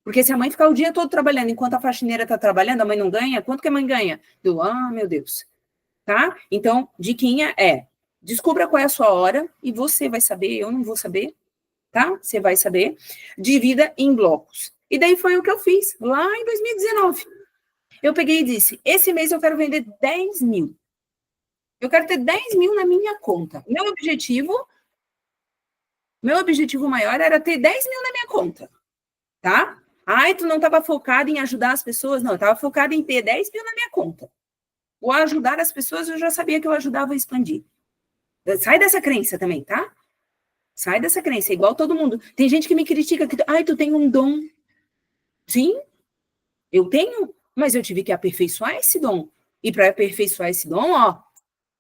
Porque se a mãe ficar o dia todo trabalhando, enquanto a faxineira está trabalhando, a mãe não ganha, quanto que a mãe ganha? Meu Deus. Tá? Então, diquinha é, descubra qual é a sua hora, e você vai saber, eu não vou saber, tá? Você vai saber. Divida em blocos. E daí foi o que eu fiz, lá em 2019. Eu peguei e disse, esse mês eu quero vender 10 mil. Eu quero ter 10 mil na minha conta. Meu objetivo maior era ter 10 mil na minha conta, tá? Ai, tu não estava focado em ajudar as pessoas? Não, eu estava focado em ter 10 mil na minha conta. O ajudar as pessoas, eu já sabia que eu ajudava a expandir. Sai dessa crença também, tá? Sai dessa crença, igual todo mundo. Tem gente que me critica, que, ai, tu tem um dom. Sim, eu tenho, mas eu tive que aperfeiçoar esse dom. E para aperfeiçoar esse dom, ó,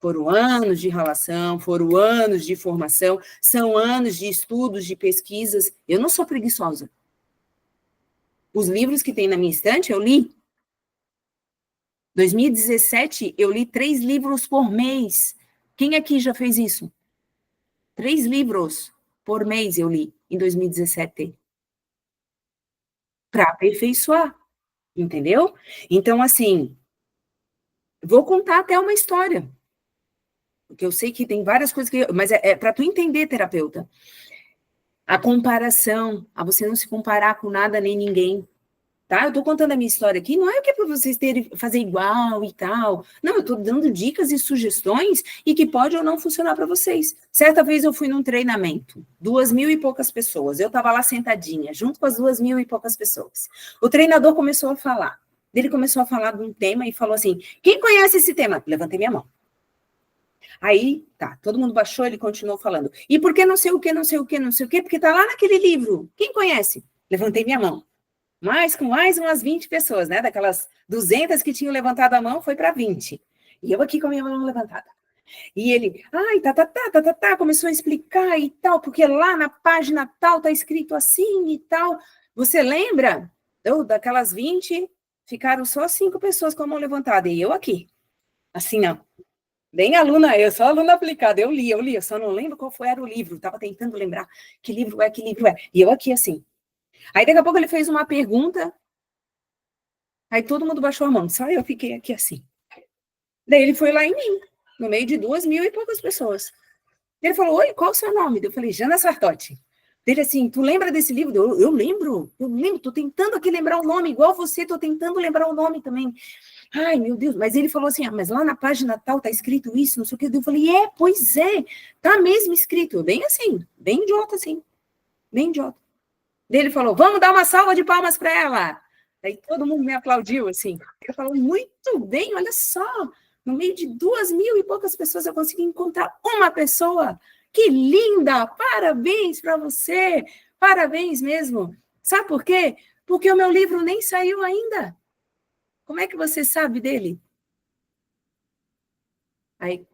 foram anos de relação, foram anos de formação, são anos de estudos, de pesquisas. Eu não sou preguiçosa. Os livros que tem na minha estante, eu li. 2017, eu li 3 livros por mês. Quem aqui já fez isso? 3 livros por mês eu li em 2017. Para aperfeiçoar, entendeu? Então, assim, vou contar até uma história. Porque eu sei que tem várias coisas que... Mas é para tu entender, terapeuta. A comparação, a você não se comparar com nada nem ninguém. Tá? Eu tô contando a minha história aqui, não é o que é para vocês fazer igual e tal. Não, eu tô dando dicas e sugestões e que pode ou não funcionar para vocês. Certa vez eu fui num treinamento, 2.000 e poucas pessoas. Eu tava lá sentadinha, junto com as 2.000 e poucas pessoas. O treinador começou a falar. Ele começou a falar de um tema e falou assim: quem conhece esse tema? Levantei minha mão. Aí, tá, todo mundo baixou, ele continuou falando. E por que não sei o que, não sei o que, não sei o que? Porque tá lá naquele livro. Quem conhece? Levantei minha mão. Mas com mais umas 20 pessoas, né? Daquelas 200 que tinham levantado a mão, foi para 20. E eu aqui com a minha mão levantada. E ele, ai, começou a explicar e tal, porque lá na página tal tá escrito assim e tal. Você lembra? Daquelas 20, ficaram só 5 pessoas com a mão levantada. E eu aqui, assim, ó. Bem aluna, eu sou aluna aplicada, eu li, eu só não lembro qual era o livro, estava tentando lembrar que livro é. E eu aqui, assim. Aí, daqui a pouco, ele fez uma pergunta, aí todo mundo baixou a mão, só eu fiquei aqui, assim. Daí, ele foi lá em mim, no meio de 2.000 e poucas pessoas. Ele falou, oi, qual o seu nome? Eu falei, Jana Sartotti. Ele assim, tu lembra desse livro? Eu lembro, tô tentando aqui lembrar o nome, igual você, tô tentando lembrar o nome também. Ai, meu Deus, mas ele falou assim, mas lá na página tal tá escrito isso, não sei o que. Eu falei, pois é, tá mesmo escrito. Bem assim, bem idiota assim, bem idiota. Daí ele falou, vamos dar uma salva de palmas para ela. Aí todo mundo me aplaudiu, assim. Ele falou, muito bem, olha só, no meio de 2.000 e poucas pessoas eu consegui encontrar uma pessoa. Que linda, parabéns para você, parabéns mesmo. Sabe por quê? Porque o meu livro nem saiu ainda. Como é que você sabe dele? Aí,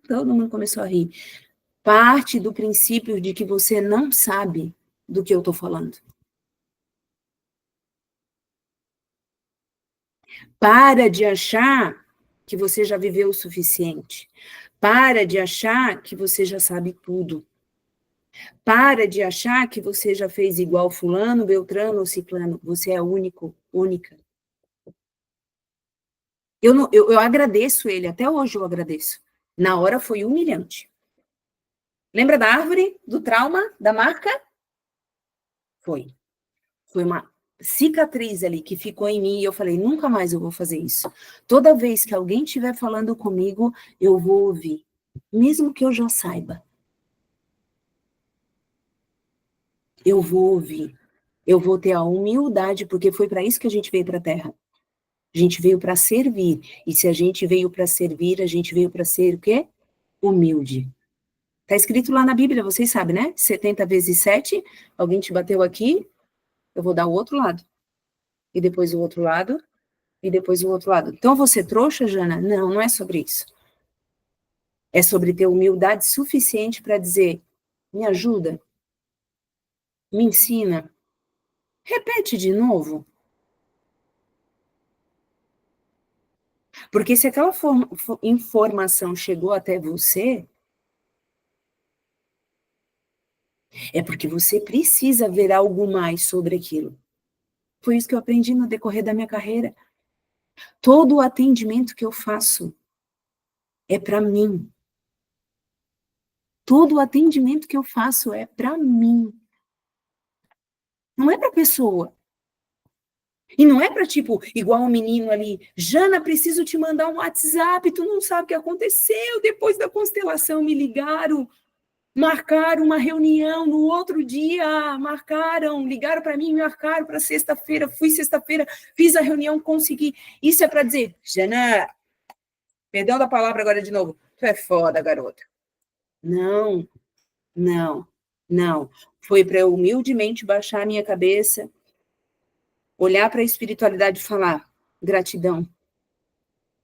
todo mundo começou a rir. Parte do princípio de que você não sabe do que eu estou falando. Para de achar que você já viveu o suficiente. Para de achar que você já sabe tudo. Para de achar que você já fez igual fulano, beltrano ou ciclano. Você é único, única. Eu agradeço ele, até hoje eu agradeço. Na hora foi humilhante. Lembra da árvore, do trauma, da marca? Foi. Foi uma cicatriz ali que ficou em mim e eu falei, nunca mais eu vou fazer isso. Toda vez que alguém estiver falando comigo, eu vou ouvir, mesmo que eu já saiba. Eu vou ouvir. Eu vou ter a humildade, porque foi para isso que a gente veio para a Terra. A gente veio para servir. E se a gente veio para servir, a gente veio para ser o quê? Humilde. Está escrito lá na Bíblia, vocês sabem, né? 70 vezes 7, alguém te bateu aqui, eu vou dar o outro lado. E depois o outro lado, e depois o outro lado. Então, você trouxa, Jana? Não, não é sobre isso. É sobre ter humildade suficiente para dizer, me ajuda, me ensina, repete de novo. Porque se aquela informação chegou até você, é porque você precisa ver algo mais sobre aquilo. Foi isso que eu aprendi no decorrer da minha carreira. Todo o atendimento que eu faço é para mim. Todo o atendimento que eu faço é para mim. Não é para a pessoa. E não é para, tipo, igual um menino ali, Jana, preciso te mandar um WhatsApp, tu não sabe o que aconteceu, depois da constelação me ligaram, marcaram uma reunião no outro dia, ligaram para mim, marcaram para sexta-feira, fui sexta-feira, fiz a reunião, consegui. Isso é para dizer, Jana, perdão da palavra agora de novo, tu é foda, garota. Não, não, não. Foi para eu humildemente baixar a minha cabeça, olhar para a espiritualidade e falar, gratidão.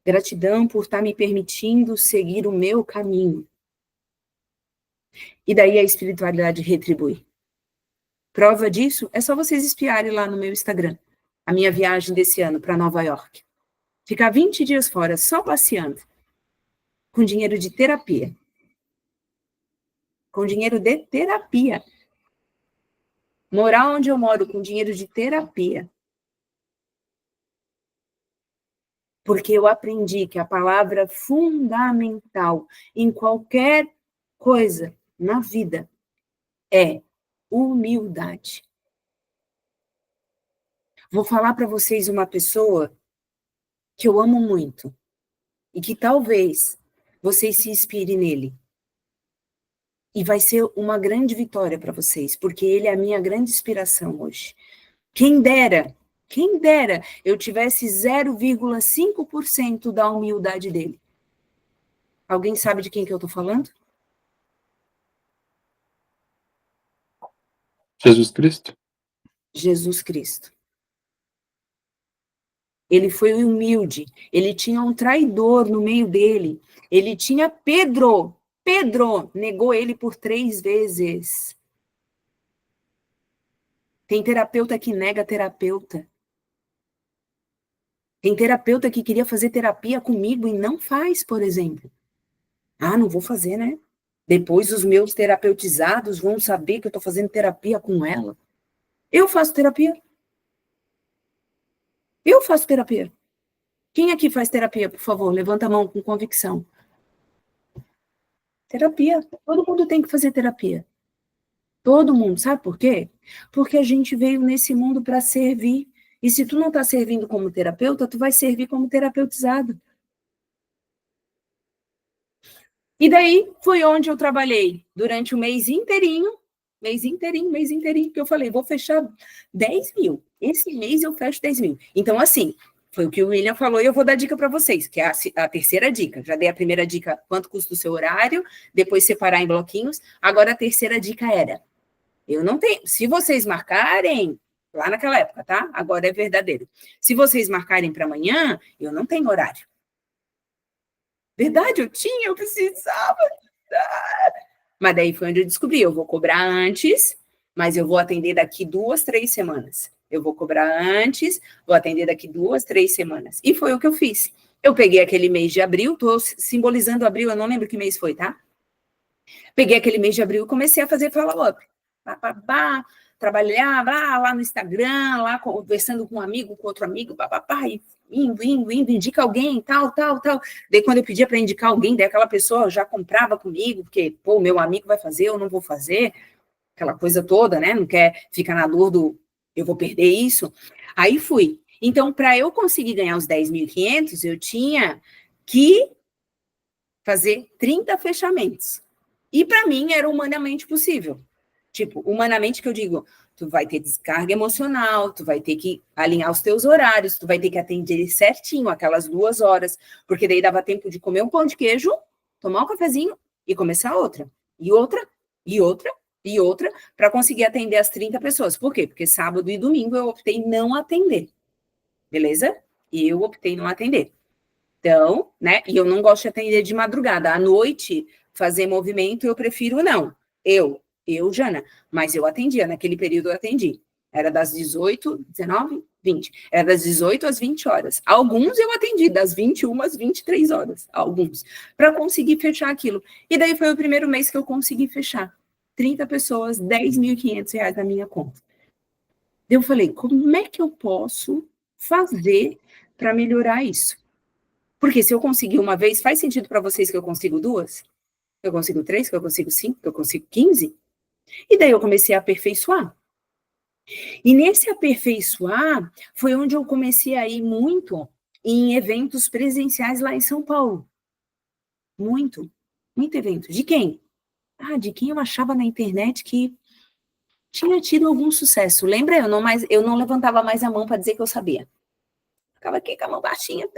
Gratidão por estar me permitindo seguir o meu caminho. E daí a espiritualidade retribui. Prova disso é só vocês espiarem lá no meu Instagram. A minha viagem desse ano para Nova York. Ficar 20 dias fora, só passeando. Com dinheiro de terapia. Com dinheiro de terapia. Morar onde eu moro com dinheiro de terapia. Porque eu aprendi que a palavra fundamental em qualquer coisa na vida é humildade. Vou falar para vocês uma pessoa que eu amo muito e que talvez vocês se inspirem nele. E vai ser uma grande vitória para vocês, porque ele é a minha grande inspiração hoje. Quem dera eu tivesse 0,5% da humildade dele. Alguém sabe de quem que eu estou falando? Jesus Cristo? Jesus Cristo. Ele foi humilde, ele tinha um traidor no meio dele, ele tinha Pedro negou ele por 3 vezes. Tem terapeuta que nega terapeuta. Tem terapeuta que queria fazer terapia comigo e não faz, por exemplo. Ah, não vou fazer, né? Depois os meus terapeutizados vão saber que eu estou fazendo terapia com ela. Eu faço terapia. Eu faço terapia. Quem aqui faz terapia, por favor? Levanta a mão com convicção. Terapia. Todo mundo tem que fazer terapia. Todo mundo. Sabe por quê? Porque a gente veio nesse mundo para servir. E se tu não está servindo como terapeuta, tu vai servir como terapeutizado. E daí foi onde eu trabalhei durante o mês inteirinho, que eu falei, vou fechar 10 mil. Esse mês eu fecho 10 mil. Então, assim, foi o que o William falou e eu vou dar dica para vocês, que é a terceira dica. Já dei a primeira dica, quanto custa o seu horário, depois separar em bloquinhos. Agora a terceira dica era, eu não tenho, se vocês marcarem, lá naquela época, tá? Agora é verdadeiro. Se vocês marcarem para amanhã, eu não tenho horário. Verdade, eu precisava. Mas daí foi onde eu descobri, eu vou cobrar antes, mas eu vou atender daqui 2, 3 semanas. Eu vou cobrar antes, vou atender daqui 2, 3 semanas. E foi o que eu fiz. Eu peguei aquele mês de abril, tô simbolizando abril, eu não lembro que mês foi, tá? Peguei aquele mês de abril e comecei a fazer follow-up. Trabalhava lá no Instagram, lá conversando com um amigo, com outro amigo, e indo, indica alguém, tal. Daí quando eu pedia para indicar alguém, daí aquela pessoa já comprava comigo, porque, pô, meu amigo vai fazer, eu não vou fazer, aquela coisa toda, né? Não quer ficar na dor do, eu vou perder isso. Aí fui. Então, para eu conseguir ganhar os 10.500, eu tinha que fazer 30 fechamentos. E para mim era humanamente possível. Tipo, humanamente que eu digo, tu vai ter descarga emocional, tu vai ter que alinhar os teus horários, tu vai ter que atender certinho aquelas 2 horas, porque daí dava tempo de comer um pão de queijo, tomar um cafezinho e começar outra. e outra, e outra, e outra, para conseguir atender as 30 pessoas. Por quê? Porque sábado e domingo eu optei não atender, beleza? Eu optei não atender. Então, né, e eu não gosto de atender de madrugada. À noite, fazer movimento, eu prefiro não. Jana, mas eu atendia, naquele período eu atendi. Era das 18, 19, 20. Era das 18 às 20 horas. Alguns eu atendi, das 21 às 23 horas. Alguns. Para conseguir fechar aquilo. E daí foi o primeiro mês que eu consegui fechar. 30 pessoas, R$ 10.500 na minha conta. Eu falei, como é que eu posso fazer para melhorar isso? Porque se eu conseguir uma vez, faz sentido para vocês que eu consigo duas? Que eu consigo três? Que eu consigo cinco? Que eu consigo 15? E daí eu comecei a aperfeiçoar. E nesse aperfeiçoar, foi onde eu comecei a ir muito em eventos presenciais lá em São Paulo. Muito evento. De quem? De quem eu achava na internet que tinha tido algum sucesso. Lembra? Eu não levantava mais a mão para dizer que eu sabia. Ficava aqui com a mão baixinha.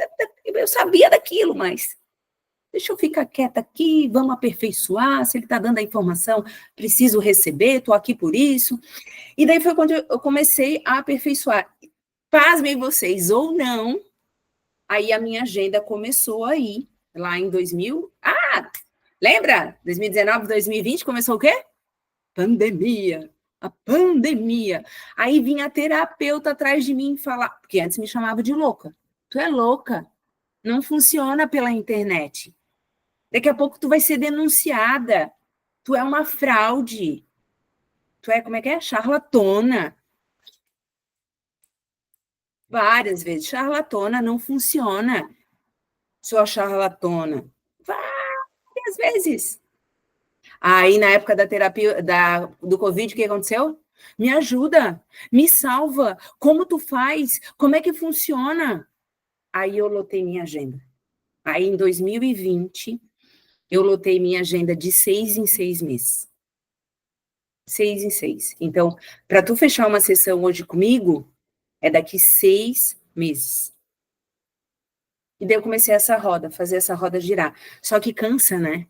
Eu sabia daquilo, mas deixa eu ficar quieta aqui, vamos aperfeiçoar, se ele está dando a informação, preciso receber, estou aqui por isso. E daí foi quando eu comecei a aperfeiçoar. Pasmem vocês, ou não, aí a minha agenda começou aí, lá em 2000. Lembra? 2019, 2020, começou o quê? Pandemia. A pandemia. Aí vinha a terapeuta atrás de mim falar, porque antes me chamava de louca. Tu é louca. Não funciona pela internet. Daqui a pouco tu vai ser denunciada. Tu é uma fraude. Tu é, como é que é? Charlatona. Várias vezes. Charlatona não funciona. Sua charlatona. Várias vezes. Aí, na época da terapia, do Covid, o que aconteceu? Me ajuda, me salva. Como tu faz? Como é que funciona? Aí eu lotei minha agenda. Aí, em 2020, eu lotei minha agenda de 6 em 6 meses. 6 em 6. Então, para tu fechar uma sessão hoje comigo, é daqui 6 meses. E daí eu comecei fazer essa roda girar. Só que cansa, né?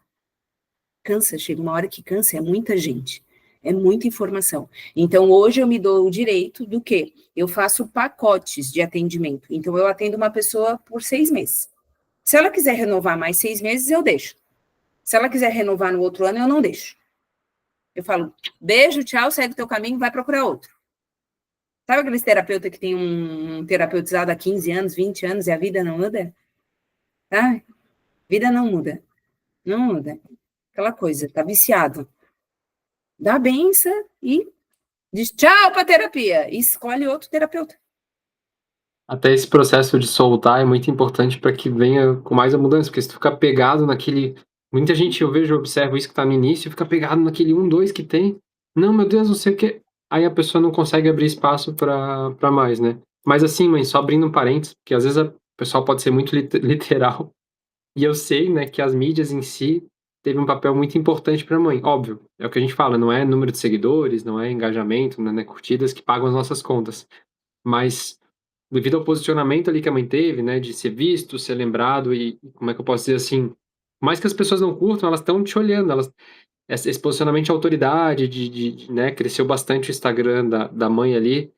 Cansa, chega uma hora que cansa, é muita gente. É muita informação. Então, hoje eu me dou o direito do quê? Eu faço pacotes de atendimento. Então, eu atendo uma pessoa por 6 meses. Se ela quiser renovar mais 6 meses, eu deixo. Se ela quiser renovar no outro ano, eu não deixo. Eu falo, beijo, tchau, segue o teu caminho, vai procurar outro. Sabe aqueles terapeuta que tem um terapeutizado há 15 anos, 20 anos e a vida não muda? Tá? Vida não muda. Não muda. Aquela coisa, tá viciado. Dá a benção e diz tchau pra terapia. E escolhe outro terapeuta. Até esse processo de soltar é muito importante para que venha com mais a mudança, porque se tu ficar pegado naquele muita gente eu observo isso que tá no início, fica pegado naquele 1, 2 que tem. Não, meu Deus, não sei o quê. Aí a pessoa não consegue abrir espaço para mais, né. Mas assim, mãe, só abrindo um parênteses, porque às vezes o pessoal pode ser muito literal, e eu sei, né, que as mídias em si teve um papel muito importante para mãe. Óbvio, é o que a gente fala, não é número de seguidores, não é engajamento, não é curtidas que pagam as nossas contas. Mas devido ao posicionamento ali que a mãe teve, né, de ser visto, ser lembrado e como é que eu posso dizer assim, por mais que as pessoas não curtam, elas estão te olhando, elas esse posicionamento de autoridade, né, cresceu bastante o Instagram da mãe ali,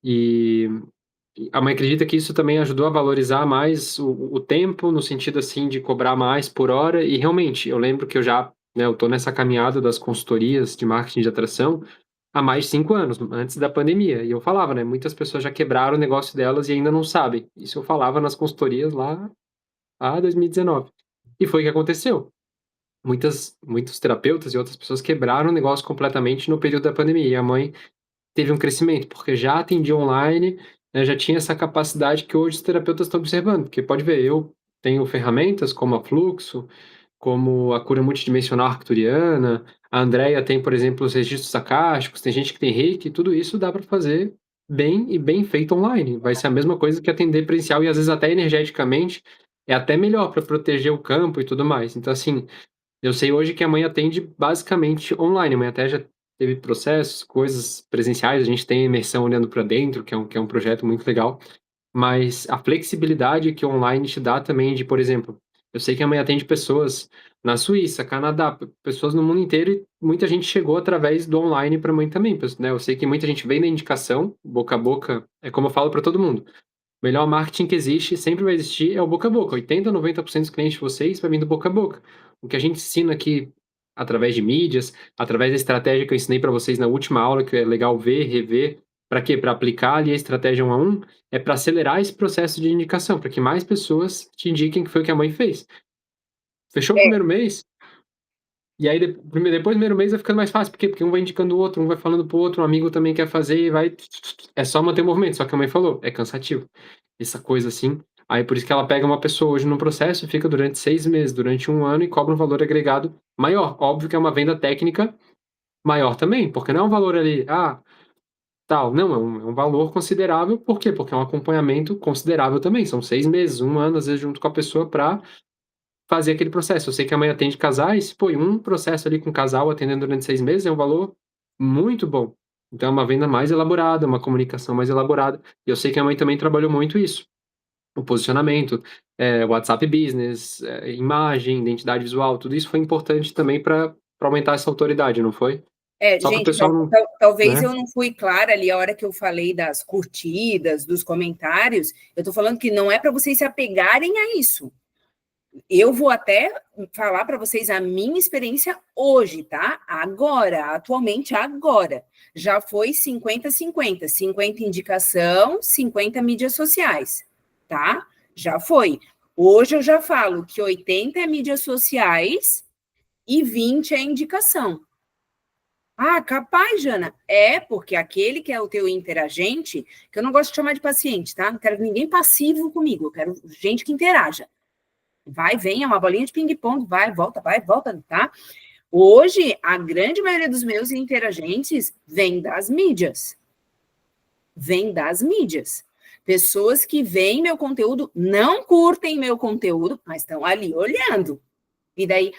e a mãe acredita que isso também ajudou a valorizar mais o tempo, no sentido, assim, de cobrar mais por hora e realmente, eu lembro que eu já, né, eu tô nessa caminhada das consultorias de marketing de atração há mais de 5 anos, antes da pandemia, e eu falava, né, muitas pessoas já quebraram o negócio delas e ainda não sabem. Isso eu falava nas consultorias lá 2019. E foi o que aconteceu. Muitos terapeutas e outras pessoas quebraram o negócio completamente no período da pandemia, e a mãe teve um crescimento, porque já atendia online, né, já tinha essa capacidade que hoje os terapeutas estão observando, porque pode ver, eu tenho ferramentas como a Fluxo, como a cura multidimensional arcturiana, a Andrea tem, por exemplo, os registros acásticos, tem gente que tem Reiki, tudo isso dá para fazer bem e bem feito online. Vai ser a mesma coisa que atender presencial e às vezes até energeticamente é até melhor para proteger o campo e tudo mais. Então, assim, eu sei hoje que a mãe atende basicamente online, a mãe até já teve processos, coisas presenciais, a gente tem a imersão olhando para dentro, que é um projeto muito legal, mas a flexibilidade que o online te dá também de, por exemplo, eu sei que a mãe atende pessoas na Suíça, Canadá, pessoas no mundo inteiro e muita gente chegou através do online para mãe também, né? Eu sei que muita gente vem da indicação, boca a boca, é como eu falo para todo mundo. O melhor marketing que existe, sempre vai existir, é o boca a boca. 80, 90% dos clientes de vocês vai vir do boca a boca. O que a gente ensina aqui através de mídias, através da estratégia que eu ensinei para vocês na última aula, que é legal ver, rever, para quê? Para aplicar ali a estratégia um a um, é para acelerar esse processo de indicação, para que mais pessoas te indiquem que foi o que a mãe fez. Fechou o É, primeiro mês, e aí depois do primeiro mês vai ficando mais fácil, por quê? Porque um vai indicando o outro, um vai falando pro outro, um amigo também quer fazer e vai. É só manter o movimento, só que a mãe falou, é cansativo. Essa coisa assim. Aí por isso que ela pega uma pessoa hoje no processo e fica durante 6 meses, durante um ano e cobra um valor agregado maior. Óbvio que é uma venda técnica maior também, porque não é um valor ali, tal. Não, é um valor considerável. Por quê? Porque é um acompanhamento considerável também. São 6 meses, um ano, às vezes, junto com a pessoa para fazer aquele processo. Eu sei que a mãe atende casais, pô, e um processo ali com o casal atendendo durante 6 meses é um valor muito bom. Então é uma venda mais elaborada, uma comunicação mais elaborada. E eu sei que a mãe também trabalhou muito isso. O posicionamento, WhatsApp Business, imagem, identidade visual, tudo isso foi importante também para aumentar essa autoridade, não foi? Só para o gente, pessoal não, talvez né? eu não fui clara ali a hora que eu falei das curtidas, dos comentários. Eu estou falando que não é para vocês se apegarem a isso. Eu vou até falar para vocês a minha experiência hoje, tá? Agora, atualmente, agora. Já foi 50-50. 50 indicação, 50 mídias sociais, tá? Já foi. Hoje eu já falo que 80 é mídias sociais e 20 é indicação. Ah, capaz, Jana. É, porque aquele que é o teu interagente, que eu não gosto de chamar de paciente, tá? Não quero ninguém passivo comigo, eu quero gente que interaja. Vai, vem, é uma bolinha de ping-pong, vai, volta, tá? Hoje, a grande maioria dos meus interagentes vem das mídias. Vem das mídias. Pessoas que veem meu conteúdo, não curtem meu conteúdo, mas estão ali olhando. E daí,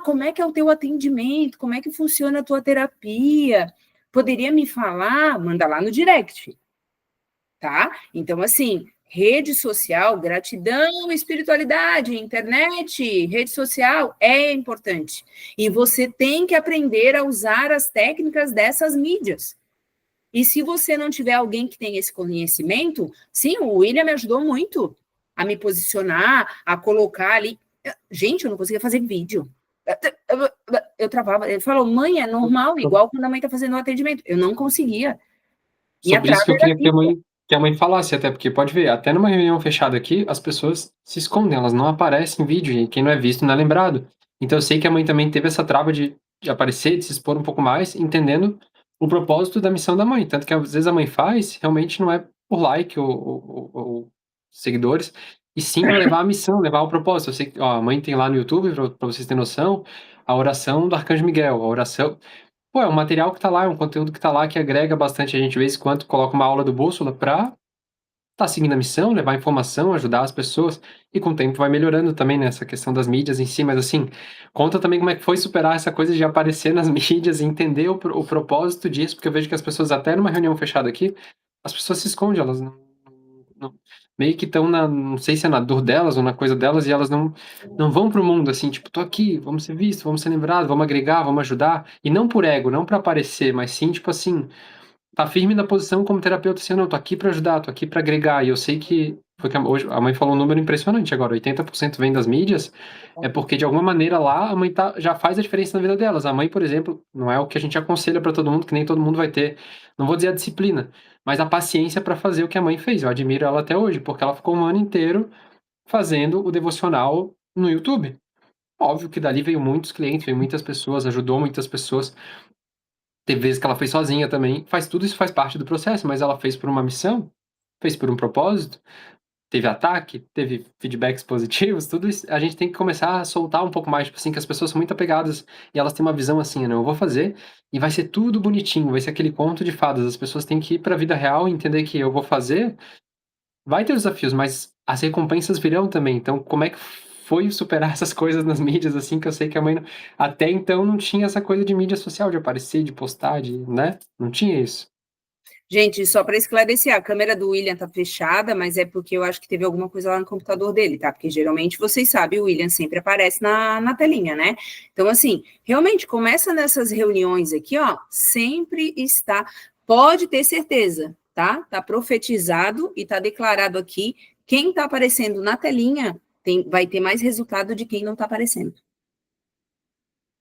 como é que é o teu atendimento? Como é que funciona a tua terapia? Poderia me falar? Manda lá no direct, tá? Então, assim, rede social, gratidão, espiritualidade, internet, rede social é importante. E você tem que aprender a usar as técnicas dessas mídias. E se você não tiver alguém que tem esse conhecimento, sim, o William me ajudou muito a me posicionar, a colocar ali. Gente, eu não conseguia fazer vídeo. Eu travava. Ele falou, mãe, é normal, igual quando a mãe está fazendo o atendimento. Eu não conseguia. Minha Sobre isso trava que eu era queria que a mãe falasse, até porque pode ver, até numa reunião fechada aqui, as pessoas se escondem, elas não aparecem em vídeo, e quem não é visto não é lembrado. Então eu sei que a mãe também teve essa trava de aparecer, de se expor um pouco mais, entendendo o propósito da missão da mãe. Tanto que às vezes a mãe faz, realmente não é por like ou seguidores, e sim para levar a missão, levar o propósito. Eu sei que ó, a mãe tem lá no YouTube, para vocês terem noção, a oração do Arcanjo Miguel, a oração. Pô, é um material que tá lá, é um conteúdo que tá lá, que agrega bastante a gente, de vez em quando coloca uma aula do Bússola pra tá seguindo a missão, levar informação, ajudar as pessoas, e com o tempo vai melhorando também, nessa questão das mídias em si, mas assim, conta também como é que foi superar essa coisa de aparecer nas mídias e entender o propósito disso, porque eu vejo que as pessoas, até numa reunião fechada aqui, as pessoas se escondem, elas não meio que estão na, não sei se é na dor delas ou na coisa delas, e elas não vão para o mundo assim, tipo, tô aqui, vamos ser vistos, vamos ser lembrados, vamos agregar, vamos ajudar, e não por ego, não para aparecer, mas sim, tipo assim, tá firme na posição como terapeuta, assim, não, tô aqui para ajudar, tô aqui para agregar, e eu sei que foi que hoje a mãe falou um número impressionante agora, 80% vem das mídias, é porque de alguma maneira lá a mãe já faz a diferença na vida delas. A mãe, por exemplo, não é o que a gente aconselha para todo mundo, que nem todo mundo vai ter, não vou dizer a disciplina, mas a paciência para fazer o que a mãe fez. Eu admiro ela até hoje, porque ela ficou um ano inteiro fazendo o devocional no YouTube. Óbvio que dali veio muitos clientes, veio muitas pessoas, ajudou muitas pessoas. Teve vezes que ela fez sozinha também. Tudo isso faz parte do processo, mas ela fez por uma missão, fez por um propósito. Teve ataque, teve feedbacks positivos, tudo isso. A gente tem que começar a soltar um pouco mais, tipo assim, que as pessoas são muito apegadas e elas têm uma visão assim, né? Eu vou fazer e vai ser tudo bonitinho, vai ser aquele conto de fadas. As pessoas têm que ir para a vida real e entender que eu vou fazer. Vai ter desafios, mas as recompensas virão também. Então, como é que foi superar essas coisas nas mídias, assim, que eu sei que a mãe até então não tinha essa coisa de mídia social, de aparecer, de postar, né? Não tinha isso. Gente, só para esclarecer, a câmera do William tá fechada, mas é porque eu acho que teve alguma coisa lá no computador dele, tá? Porque geralmente, vocês sabem, o William sempre aparece na telinha, né? Então, assim, realmente, começa nessas reuniões aqui, ó, sempre está, pode ter certeza, tá? Tá profetizado e tá declarado aqui, quem tá aparecendo na telinha vai ter mais resultado de quem não tá aparecendo.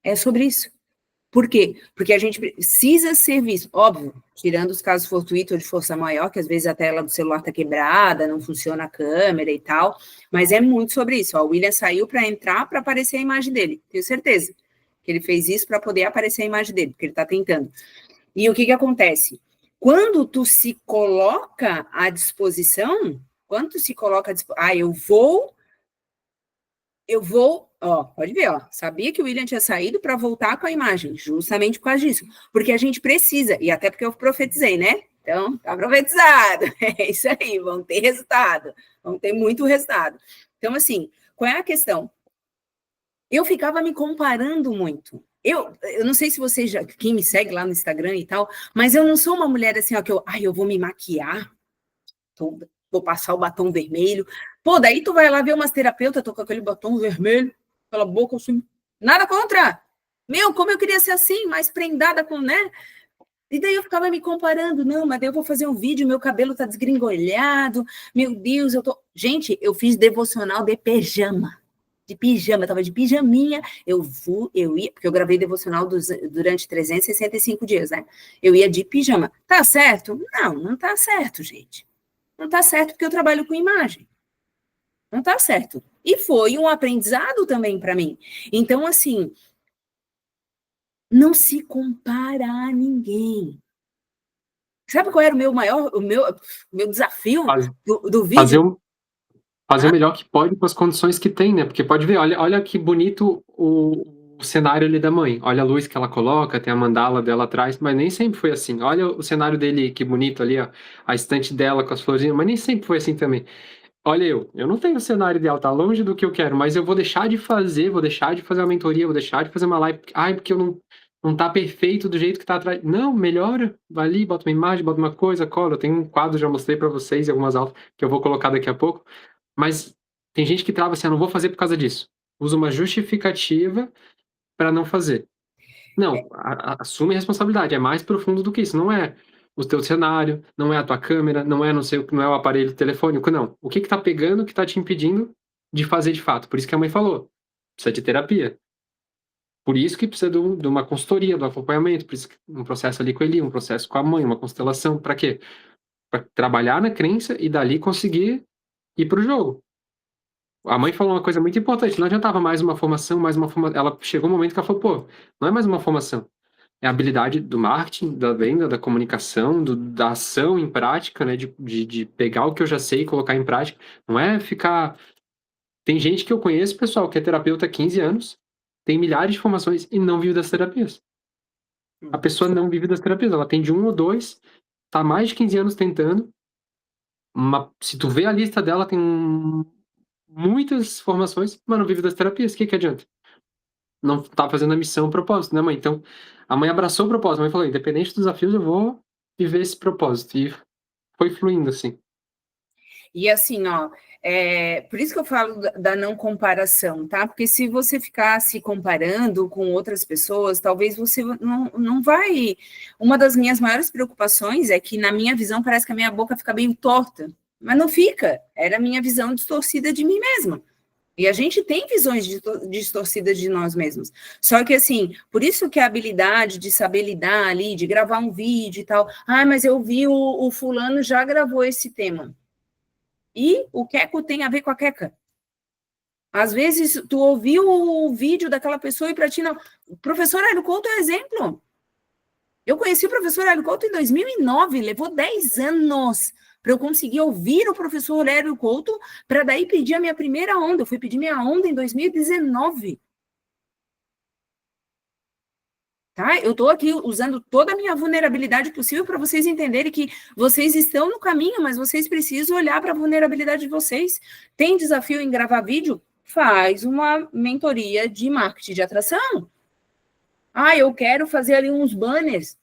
É sobre isso. Por quê? Porque a gente precisa ser visto, óbvio, tirando os casos fortuitos ou de força maior, que às vezes a tela do celular está quebrada, não funciona a câmera e tal, mas é muito sobre isso. Ó, o William saiu para entrar para aparecer a imagem dele, tenho certeza que ele fez isso para poder aparecer a imagem dele, porque ele está tentando. E o que acontece? Quando tu se coloca à disposição, quando tu se coloca à disposição, eu vou, ó, pode ver, ó, sabia que o William tinha saído para voltar com a imagem, justamente por causa disso, porque a gente precisa, e até porque eu profetizei, né? Então, tá profetizado, é isso aí, vão ter resultado, vão ter muito resultado. Então, assim, qual é a questão? Eu ficava me comparando muito. Eu não sei se vocês já, quem me segue lá no Instagram e tal, mas eu não sou uma mulher assim, ó, que eu vou me maquiar toda, vou passar o batom vermelho. Pô, daí tu vai lá ver umas terapeutas, tô com aquele batom vermelho, aquela boca assim, nada contra. Meu, como eu queria ser assim, mais prendada com, né? E daí eu ficava me comparando, não, mas daí eu vou fazer um vídeo, meu cabelo tá desgringolhado, meu Deus, eu tô... Gente, eu fiz devocional de pijama, eu tava de pijaminha, eu ia, porque eu gravei devocional durante 365 dias, né? Eu ia de pijama. Tá certo? Não, não tá certo, gente. Não tá certo porque eu trabalho com imagem. Não tá certo. E foi um aprendizado também para mim. Então, assim, não se compara a ninguém. Sabe qual era o meu desafio Faz- do Fazer vídeo? fazer o Ah, melhor que pode com as condições que tem, né? Porque pode ver, olha que bonito o cenário ali da mãe. Olha a luz que ela coloca, tem a mandala dela atrás, mas nem sempre foi assim. Olha o cenário dele, que bonito ali, ó, a estante dela com as florzinhas, mas nem sempre foi assim também. Olha eu não tenho o cenário ideal, tá longe do que eu quero, mas eu vou deixar de fazer uma mentoria, vou deixar de fazer uma live, porque eu não tá perfeito do jeito que tá atrás. Não, melhora, vai ali, bota uma imagem, bota uma coisa, cola. Eu tenho um quadro, já mostrei para vocês em algumas aulas, que eu vou colocar daqui a pouco. Mas tem gente que trava assim: "Eu não vou fazer por causa disso". Usa uma justificativa para não fazer. Não, assume a responsabilidade, é mais profundo do que isso, não é o teu cenário, não é a tua câmera, não é não sei o não é o aparelho telefônico, não. O que tá pegando, que tá te impedindo de fazer de fato? Por isso que a mãe falou, precisa de terapia. Por isso que precisa de uma consultoria, do acompanhamento, por isso que um processo ali com ele, um processo com a mãe, uma constelação, para quê? Para trabalhar na crença e dali conseguir ir para o jogo. A mãe falou uma coisa muito importante, não adiantava mais uma formação, ela chegou um momento que ela falou: "Pô, não é mais uma formação, é a habilidade do marketing, da venda, da comunicação, da ação em prática, né, de pegar o que eu já sei e colocar em prática, não é ficar". Tem gente que eu conheço, pessoal, que é terapeuta há 15 anos, tem milhares de formações e não vive das terapias. A pessoa não vive das terapias, ela tem de 1 ou 2, tá há mais de 15 anos tentando, se tu vê a lista dela, tem muitas formações, mas não vive das terapias, o que que adianta? Não tá fazendo a missão, o propósito, né, mãe? Então, a mãe abraçou o propósito, a mãe falou: "Independente dos desafios, eu vou viver esse propósito", e foi fluindo, assim. e assim, ó, por isso que eu falo da não comparação, tá? Porque se você ficar se comparando com outras pessoas, talvez você não vai. Uma das minhas maiores preocupações é que, na minha visão, parece que a minha boca fica meio torta, mas não fica. Era a minha visão distorcida de mim mesma. E a gente tem visões distorcidas de nós mesmos. Só que, assim, por isso que a habilidade de saber lidar ali, de gravar um vídeo e tal. Ah, mas eu vi o fulano já gravou esse tema. E o Queco tem a ver com a Queca. Às vezes, tu ouviu o vídeo daquela pessoa e para ti não. O professor Hélio Couto é exemplo. Eu conheci o professor Hélio Couto em 2009, levou 10 anos para eu conseguir ouvir o professor Hélio Couto, para daí pedir a minha primeira onda. Eu fui pedir minha onda em 2019. Tá? Eu estou aqui usando toda a minha vulnerabilidade possível para vocês entenderem que vocês estão no caminho, mas vocês precisam olhar para a vulnerabilidade de vocês. Tem desafio em gravar vídeo? Faz uma mentoria de marketing de atração. Ah, eu quero fazer ali uns banners.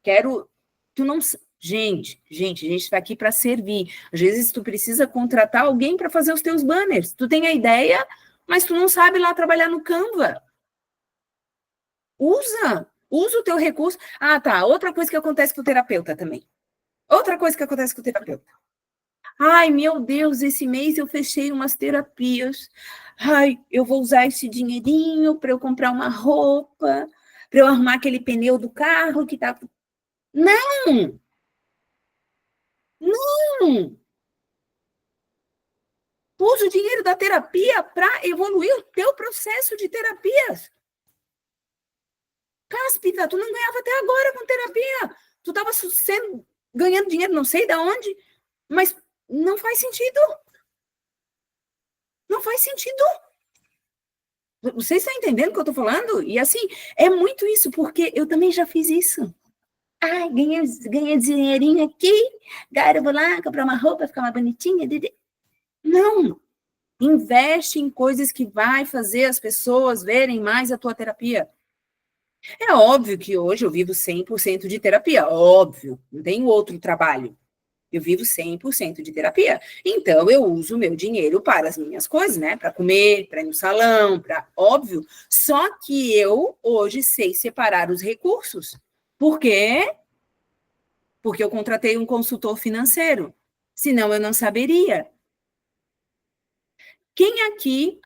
Quero. Tu não. Gente, a gente está aqui para servir. Às vezes tu precisa contratar alguém para fazer os teus banners. Tu tem a ideia, mas tu não sabe lá trabalhar no Canva. Usa o teu recurso. Ah, tá. Outra coisa que acontece com o terapeuta também. Outra coisa que acontece com o terapeuta. Ai, meu Deus, esse mês eu fechei umas terapias. Ai, eu vou usar esse dinheirinho para eu comprar uma roupa, para eu arrumar aquele pneu do carro que tá. Não! Não! Usa o dinheiro da terapia para evoluir o teu processo de terapias. Cáspita, tu não ganhava até agora com terapia. Tu estava ganhando dinheiro, não sei de onde, mas não faz sentido. Não faz sentido. Vocês estão entendendo o que eu estou falando? E assim, é muito isso, porque eu também já fiz isso. Ai, ganhei dinheirinho aqui, agora eu vou lá comprar uma roupa, ficar mais bonitinha. Não. Investe em coisas que vai fazer as pessoas verem mais a tua terapia. É óbvio que hoje eu vivo 100% de terapia, óbvio, não tenho outro trabalho. Eu vivo 100% de terapia. Então, eu uso o meu dinheiro para as minhas coisas, né? Para comer, para ir no salão, para. Óbvio. Só que eu hoje sei separar os recursos. Por quê? Porque eu contratei um consultor financeiro. Senão, eu não saberia. Quem aqui.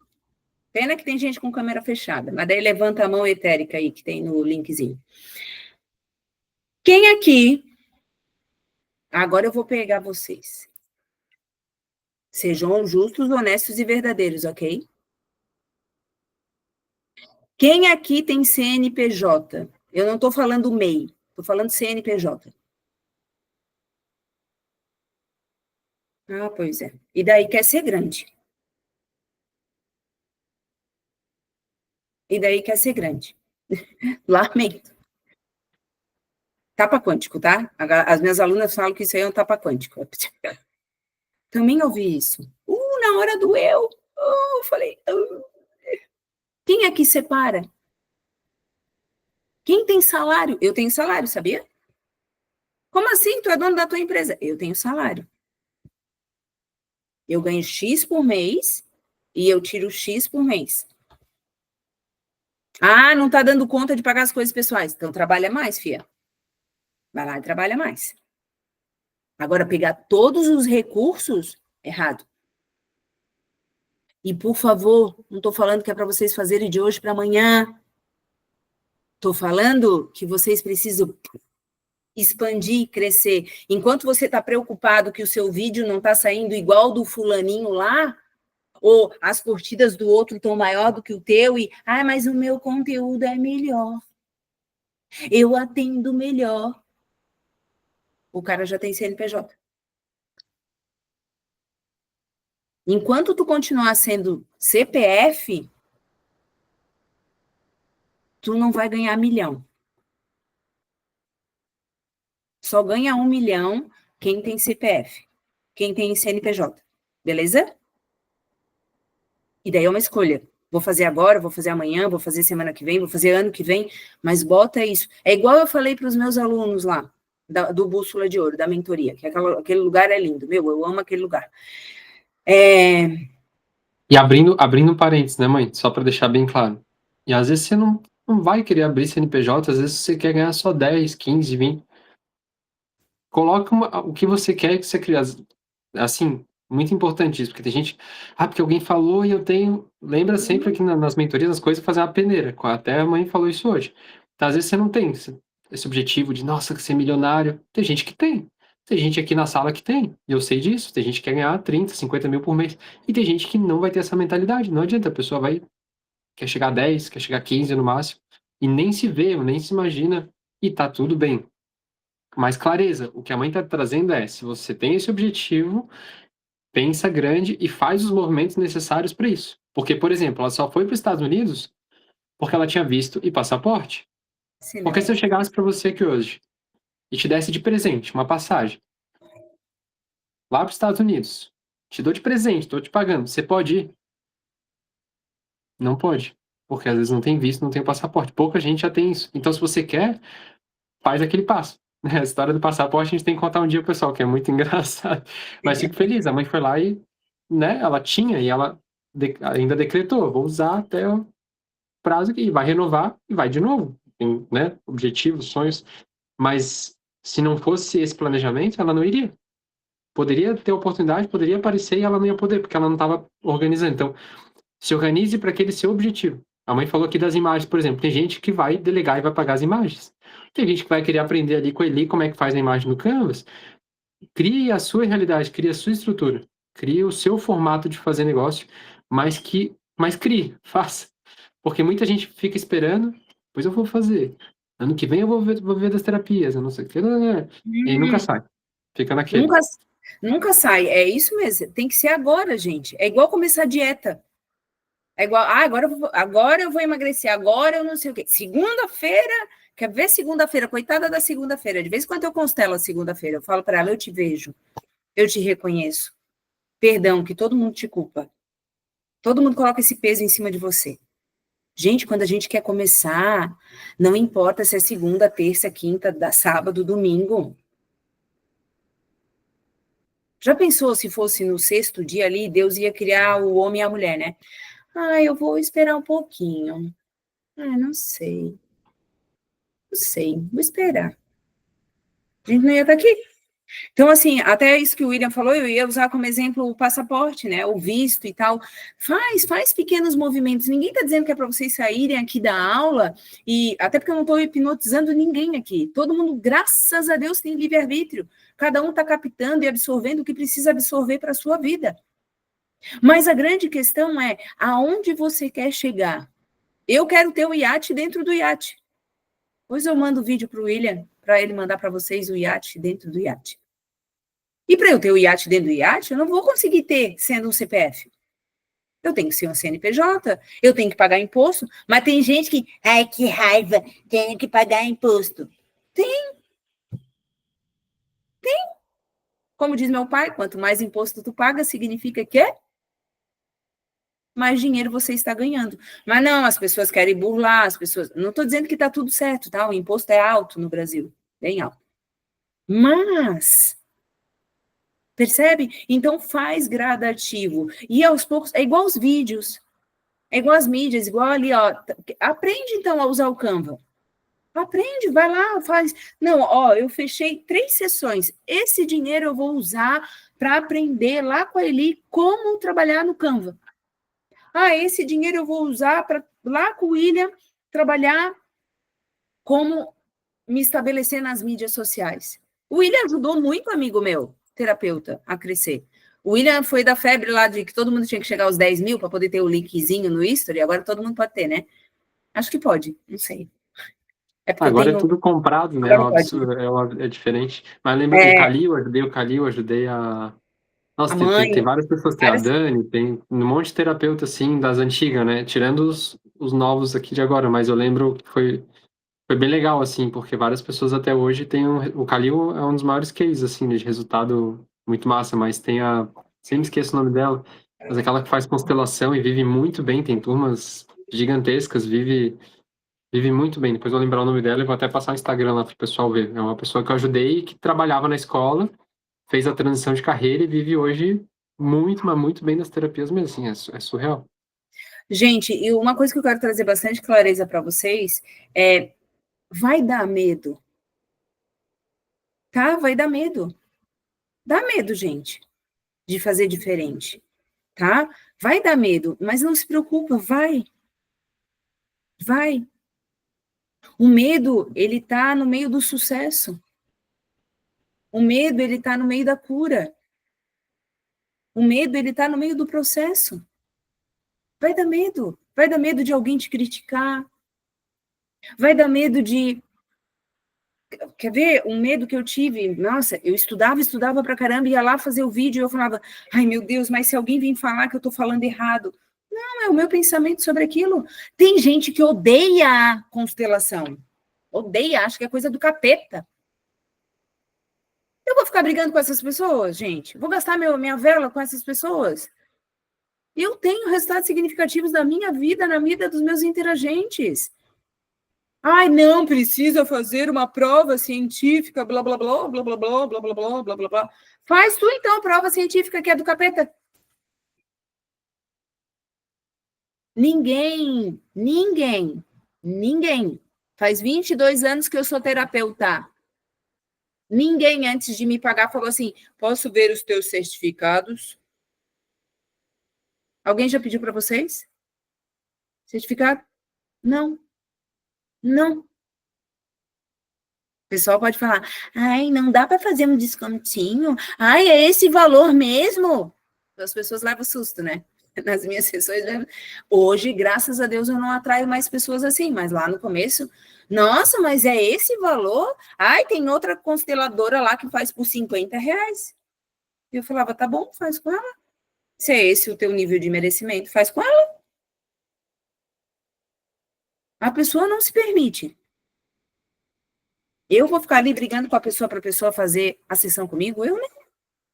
Pena que tem gente com câmera fechada, mas daí levanta a mão etérica aí, que tem no linkzinho. Quem aqui. Agora eu vou pegar vocês. Sejam justos, honestos e verdadeiros, ok? Quem aqui tem CNPJ? Eu não estou falando MEI, estou falando CNPJ. Ah, pois é. E daí quer ser grande. E daí quer ser grande. Lamento. Tapa quântico, tá? As minhas alunas falam que isso aí é um tapa quântico. Também ouvi isso. Na hora do eu. Falei. Quem aqui separa? Quem tem salário? Eu tenho salário, sabia? Como assim? Tu é dono da tua empresa? Eu tenho salário. Eu ganho X por mês e eu tiro X por mês. Ah, não tá dando conta de pagar as coisas pessoais. Então trabalha mais, fia. Vai lá e trabalha mais. Agora, pegar todos os recursos, errado. E, por favor, não estou falando que é para vocês fazerem de hoje para amanhã. Estou falando que vocês precisam expandir, crescer. Enquanto você está preocupado que o seu vídeo não está saindo igual do fulaninho lá, ou as curtidas do outro estão maior do que o teu, e, mas o meu conteúdo é melhor. Eu atendo melhor. O cara já tem CNPJ. Enquanto tu continuar sendo CPF, tu não vai ganhar 1 milhão. Só ganha 1 milhão quem tem CPF, quem tem CNPJ. Beleza? E daí é uma escolha. Vou fazer agora, vou fazer amanhã, vou fazer semana que vem, vou fazer ano que vem, mas bota isso. É igual eu falei para os meus alunos lá, do Bússola de Ouro, da mentoria, que aquele lugar é lindo. Meu, eu amo aquele lugar. E abrindo parênteses, né, mãe? Só para deixar bem claro. E às vezes você não vai querer abrir CNPJ, às vezes você quer ganhar só 10, 15, 20. Coloca o que você quer que você crie. Assim, muito importante isso, porque tem gente. Porque alguém falou e eu tenho. Lembra sempre que nas mentorias as coisas fazer uma peneira. Até a mãe falou isso hoje. Então, às vezes você não tem esse objetivo de, nossa, ser milionário. Tem gente que tem. Tem gente aqui na sala que tem. E eu sei disso. Tem gente que quer ganhar 30, 50 mil por mês. E tem gente que não vai ter essa mentalidade. Não adianta. A pessoa quer chegar a 10, quer chegar a 15 no máximo. E nem se vê, nem se imagina. E tá tudo bem. Mais clareza. O que a mãe está trazendo é, se você tem esse objetivo, pensa grande e faz os movimentos necessários para isso. Porque, por exemplo, ela só foi para os Estados Unidos porque ela tinha visto e passaporte. Sim, Porque se eu chegasse para você aqui hoje e te desse de presente uma passagem lá para os Estados Unidos, te dou de presente, estou te pagando, você pode ir? Não pode. Porque às vezes não tem visto, não tem passaporte. Pouca gente já tem isso. Então, se você quer, faz aquele passo. A história do passaporte a gente tem que contar um dia, pessoal, que é muito engraçado. Mas fico feliz, a mãe foi lá e, né, ela tinha e ela ainda decretou, vou usar até o prazo aqui, vai renovar e vai de novo. Tem, né, objetivos, sonhos, mas se não fosse esse planejamento, ela não iria. Poderia ter oportunidade, poderia aparecer e ela não ia poder, porque ela não estava organizando. Então, se organize para aquele seu objetivo. A mãe falou aqui das imagens, por exemplo. Tem gente que vai delegar e vai pagar as imagens. Tem gente que vai querer aprender ali com a Eli como é que faz a imagem no Canvas. Crie a sua realidade, crie a sua estrutura, crie o seu formato de fazer negócio, mas crie, faça. Porque muita gente fica esperando, depois eu vou fazer. Ano que vem eu vou ver das terapias, eu não sei o que. E aí nunca sai. Fica naquele. Nunca, nunca sai. É isso mesmo. Tem que ser agora, gente. É igual começar a dieta. É igual, agora eu vou emagrecer, agora eu não sei o quê. Segunda-feira, quer ver segunda-feira? Coitada da segunda-feira. De vez em quando eu constelo a segunda-feira. Eu falo para ela, eu te vejo, eu te reconheço. Perdão, que todo mundo te culpa. Todo mundo coloca esse peso em cima de você. Gente, quando a gente quer começar, não importa se é segunda, terça, quinta, sábado, domingo. Já pensou se fosse no sexto dia ali, Deus ia criar o homem e a mulher, né? Ah, eu vou esperar um pouquinho. Ah, não sei. Não sei, vou esperar. A gente não ia estar aqui. Então, assim, até isso que o William falou, eu ia usar como exemplo o passaporte, né? O visto e tal. Faz pequenos movimentos. Ninguém está dizendo que é para vocês saírem aqui da aula, e até porque eu não estou hipnotizando ninguém aqui. Todo mundo, graças a Deus, tem livre-arbítrio. Cada um está captando e absorvendo o que precisa absorver para a sua vida. Mas a grande questão é aonde você quer chegar. Eu quero ter o iate dentro do iate. Depois eu mando o vídeo para o William, para ele mandar para vocês o iate dentro do iate. E para eu ter o iate dentro do iate, eu não vou conseguir ter sendo um CPF. Eu tenho que ser um CNPJ, eu tenho que pagar imposto, mas tem gente que, ai, que raiva, tenho que pagar imposto. Tem. Como diz meu pai, quanto mais imposto tu paga, significa que mais dinheiro você está ganhando. Mas não, as pessoas querem burlar, as pessoas... Não estou dizendo que está tudo certo, tá? O imposto é alto no Brasil, bem alto. Mas, percebe? Então faz gradativo. E aos poucos, é igual os vídeos, é igual as mídias, igual ali, ó. Aprende então a usar o Canva. Aprende, vai lá, faz. Não, ó, eu fechei 3 sessões. Esse dinheiro eu vou usar para aprender lá com a Eli como trabalhar no Canva. Ah, esse dinheiro eu vou usar para lá com o William trabalhar como me estabelecer nas mídias sociais. O William ajudou muito, amigo meu, terapeuta, a crescer. O William foi da febre lá de que todo mundo tinha que chegar aos 10 mil para poder ter o linkzinho no History, agora todo mundo pode ter, né? Acho que pode, não sei. É porque eu Agora é tenho... tudo comprado, né? É Agora um pode. absurdo, é diferente. Mas lembra o É, Calil, eu ajudei a. a Nossa, mãe, tem várias pessoas, tem a várias... Dani, tem um monte de terapeuta, assim, das antigas, né? Tirando os novos aqui de agora, mas eu lembro que foi bem legal, assim, porque várias pessoas até hoje têm o Calil é um dos maiores cases, assim, de resultado muito massa, mas tem a... Sempre esqueço o nome dela, mas aquela que faz constelação e vive muito bem, tem turmas gigantescas, vive muito bem. Depois eu vou lembrar o nome dela e vou até passar o Instagram lá para o pessoal ver. É uma pessoa que eu ajudei, que trabalhava na escola, fez a transição de carreira e vive hoje muito, mas muito bem nas terapias mesmo, assim, é surreal. Gente, e uma coisa que eu quero trazer bastante clareza para vocês é, vai dar medo, tá? Vai dar medo. Dá medo, gente, de fazer diferente, tá? Vai dar medo, mas não se preocupa, vai. Vai. O medo, ele tá no meio do sucesso. O medo, ele tá no meio da cura. O medo, ele tá no meio do processo. Vai dar medo. Vai dar medo de alguém te criticar. Vai dar medo de... Quer ver? Um medo que eu tive, nossa, eu estudava pra caramba, ia lá fazer o vídeo e eu falava, ai meu Deus, mas se alguém vir falar que eu tô falando errado. Não, é o meu pensamento sobre aquilo. Tem gente que odeia a constelação. Odeia, acha que é coisa do capeta. Eu vou ficar brigando com essas pessoas, gente? Vou gastar minha vela com essas pessoas? Eu tenho resultados significativos da minha vida, na vida dos meus interagentes. Ai, não precisa fazer uma prova científica, blá, blá, blá, blá, blá, blá, blá, blá, blá, blá, blá, blá. Faz tu, então, a prova científica que é do capeta. Ninguém, ninguém, ninguém. Faz 22 anos que eu sou terapeuta. Ninguém, antes de me pagar, falou assim, posso ver os teus certificados? Alguém já pediu para vocês? Certificado? Não, não. O pessoal pode falar, ai, não dá para fazer um descontinho? Ai, é esse valor mesmo? As pessoas levam susto, né? Nas minhas sessões. Hoje, graças a Deus, eu não atraio mais pessoas assim, mas lá no começo, nossa, mas é esse valor? Ai, tem outra consteladora lá que faz por R$ 50. E eu falava, tá bom, faz com ela. Se é esse o teu nível de merecimento, faz com ela. A pessoa não se permite. Eu vou ficar ali brigando com a pessoa para a pessoa fazer a sessão comigo? Eu não.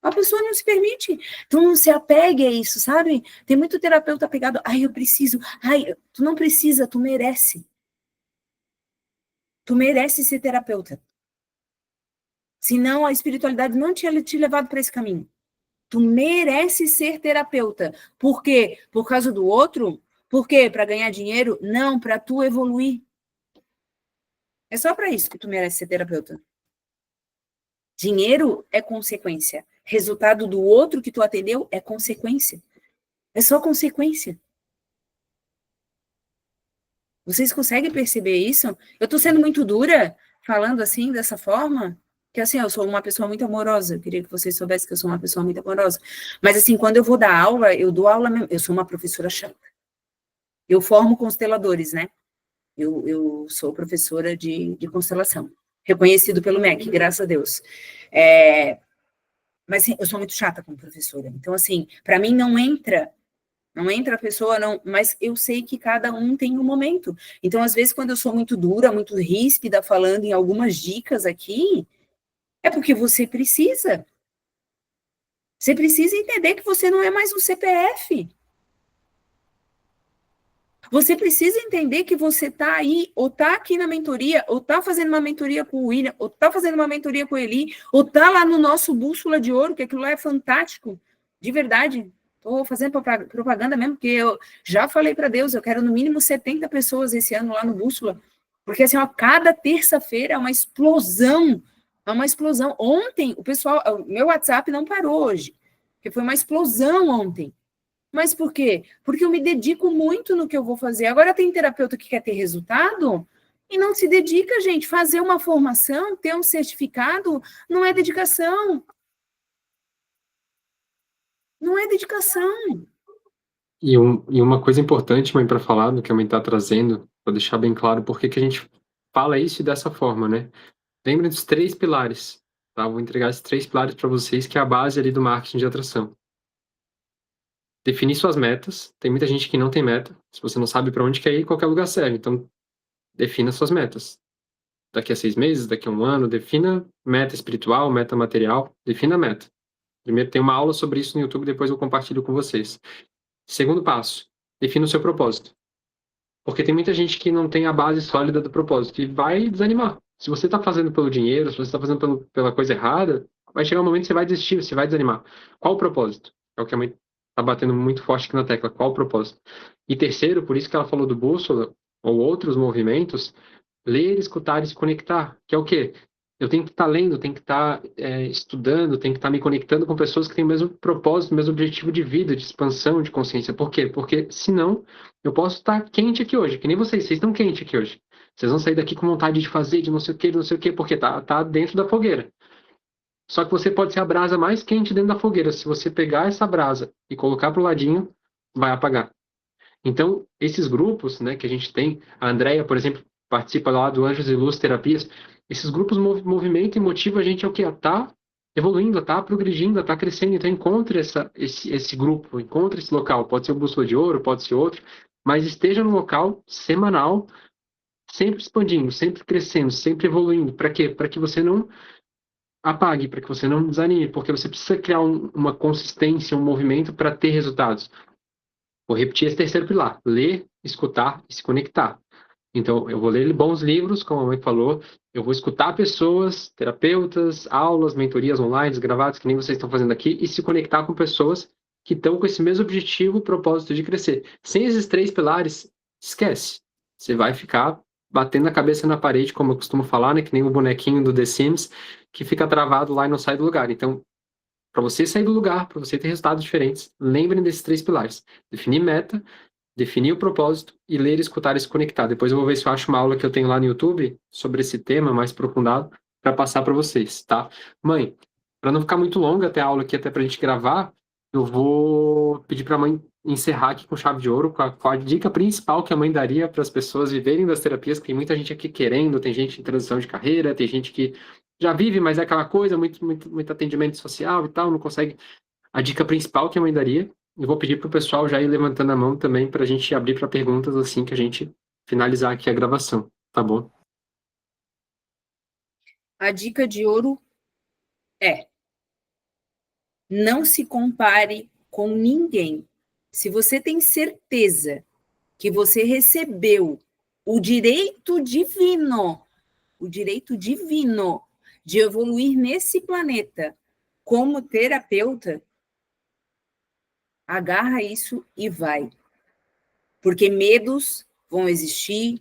A pessoa não se permite. Tu não se apegue a isso, sabe? Tem muito terapeuta pegado. Ai, eu preciso. Ai, tu não precisa, tu merece. Tu merece ser terapeuta. Senão a espiritualidade não tinha te levado para esse caminho. Tu merece ser terapeuta. Por quê? Por causa do outro? Por quê? Para ganhar dinheiro? Não, para tu evoluir. É só para isso que tu merece ser terapeuta. Dinheiro é consequência. Resultado do outro que tu atendeu é consequência. É só consequência. Vocês conseguem perceber isso? Eu estou sendo muito dura falando assim, dessa forma? Que assim, eu sou uma pessoa muito amorosa. Eu queria que vocês soubessem que eu sou uma pessoa muito amorosa. Mas assim, quando eu vou dar aula, eu dou aula mesmo. Eu sou uma professora chata. Eu formo consteladores, né? Eu sou professora de constelação. Reconhecido pelo MEC, graças a Deus. Mas assim, eu sou muito chata como professora. Então, assim, para mim não entra a pessoa, não, mas eu sei que cada um tem um momento. Então, às vezes, quando eu sou muito dura, muito ríspida, falando em algumas dicas aqui, é porque você precisa. Você precisa entender que você não é mais um CPF. Você precisa entender que você está aí, ou está aqui na mentoria, ou está fazendo uma mentoria com o William, ou está fazendo uma mentoria com o Eli, ou está lá no nosso Bússola de Ouro, que aquilo lá é fantástico, de verdade. Estou fazendo propaganda mesmo, porque eu já falei para Deus, eu quero no mínimo 70 pessoas esse ano lá no Bússola, porque assim, ó, cada terça-feira é uma explosão, é uma explosão. Ontem, o pessoal, o meu WhatsApp não parou hoje, porque foi uma explosão ontem. Mas por quê? Porque eu me dedico muito no que eu vou fazer. Agora tem terapeuta que quer ter resultado e não se dedica, gente. Fazer uma formação, ter um certificado, não é dedicação. Não é dedicação. E uma coisa importante, mãe, para falar do que a mãe está trazendo, para deixar bem claro por que que a gente fala isso dessa forma, né? Lembra dos 3 pilares, tá? Vou entregar esses 3 pilares para vocês, que é a base ali do marketing de atração. Definir suas metas. Tem muita gente que não tem meta. Se você não sabe para onde quer ir, qualquer lugar serve. Então, defina suas metas. Daqui a 6 meses, daqui a 1 ano, defina meta espiritual, meta material, defina a meta. Primeiro, tem uma aula sobre isso no YouTube, depois eu compartilho com vocês. Segundo passo, defina o seu propósito. Porque tem muita gente que não tem a base sólida do propósito e vai desanimar. Se você está fazendo pelo dinheiro, se você está fazendo pela coisa errada, vai chegar um momento que você vai desistir, você vai desanimar. Qual o propósito? É o que a mãe está batendo muito forte aqui na tecla. Qual o propósito? E terceiro, por isso que ela falou do bússola ou outros movimentos, ler, escutar e se conectar, que é o quê? Eu tenho que estar lendo, tenho que estar estudando, tenho que estar me conectando com pessoas que têm o mesmo propósito, o mesmo objetivo de vida, de expansão de consciência. Por quê? Porque senão eu posso estar quente aqui hoje, que nem vocês estão quentes aqui hoje. Vocês vão sair daqui com vontade de fazer, de não sei o que, de não sei o que, porque tá dentro da fogueira. Só que você pode ser a brasa mais quente dentro da fogueira. Se você pegar essa brasa e colocar para o ladinho, vai apagar. Então, esses grupos, né, que a gente tem, a Andrea, por exemplo, participa lá do Anjos e Luz Terapias, esses grupos movimentam e motivam a gente ao quê? A estar evoluindo, a estar progredindo, a estar crescendo. Então, encontre esse grupo, encontre esse local. Pode ser o Bússola de Ouro, pode ser outro, mas esteja no local semanal, sempre expandindo, sempre crescendo, sempre evoluindo. Para quê? Para que você não apague, para que você não desanime, porque você precisa criar uma consistência, um movimento para ter resultados. Vou repetir esse terceiro pilar: ler, escutar e se conectar. Então, eu vou ler bons livros, como a mãe falou, eu vou escutar pessoas, terapeutas, aulas, mentorias online, gravadas, que nem vocês estão fazendo aqui, e se conectar com pessoas que estão com esse mesmo objetivo, propósito de crescer. Sem esses 3 pilares, esquece. Você vai ficar batendo a cabeça na parede, como eu costumo falar, né? Que nem o bonequinho do The Sims, que fica travado lá e não sai do lugar. Então, para você sair do lugar, para você ter resultados diferentes, lembrem desses 3 pilares. Definir meta, definir o propósito e ler, escutar e se conectar. Depois eu vou ver se eu acho uma aula que eu tenho lá no YouTube sobre esse tema mais aprofundado para passar para vocês, tá? Mãe, para não ficar muito longa até a aula aqui, até para a gente gravar, eu vou pedir para a mãe encerrar aqui com chave de ouro, com a dica principal que a mãe daria para as pessoas viverem das terapias, que tem muita gente aqui querendo, tem gente em transição de carreira, tem gente que já vive, mas é aquela coisa, muito atendimento social e tal, não consegue. A dica principal que a mãe daria, eu vou pedir para o pessoal já ir levantando a mão também para a gente abrir para perguntas assim que a gente finalizar aqui a gravação, tá bom? A dica de ouro é: não se compare com ninguém. Se você tem certeza que você recebeu o direito divino de evoluir nesse planeta como terapeuta, agarra isso e vai. Porque medos vão existir,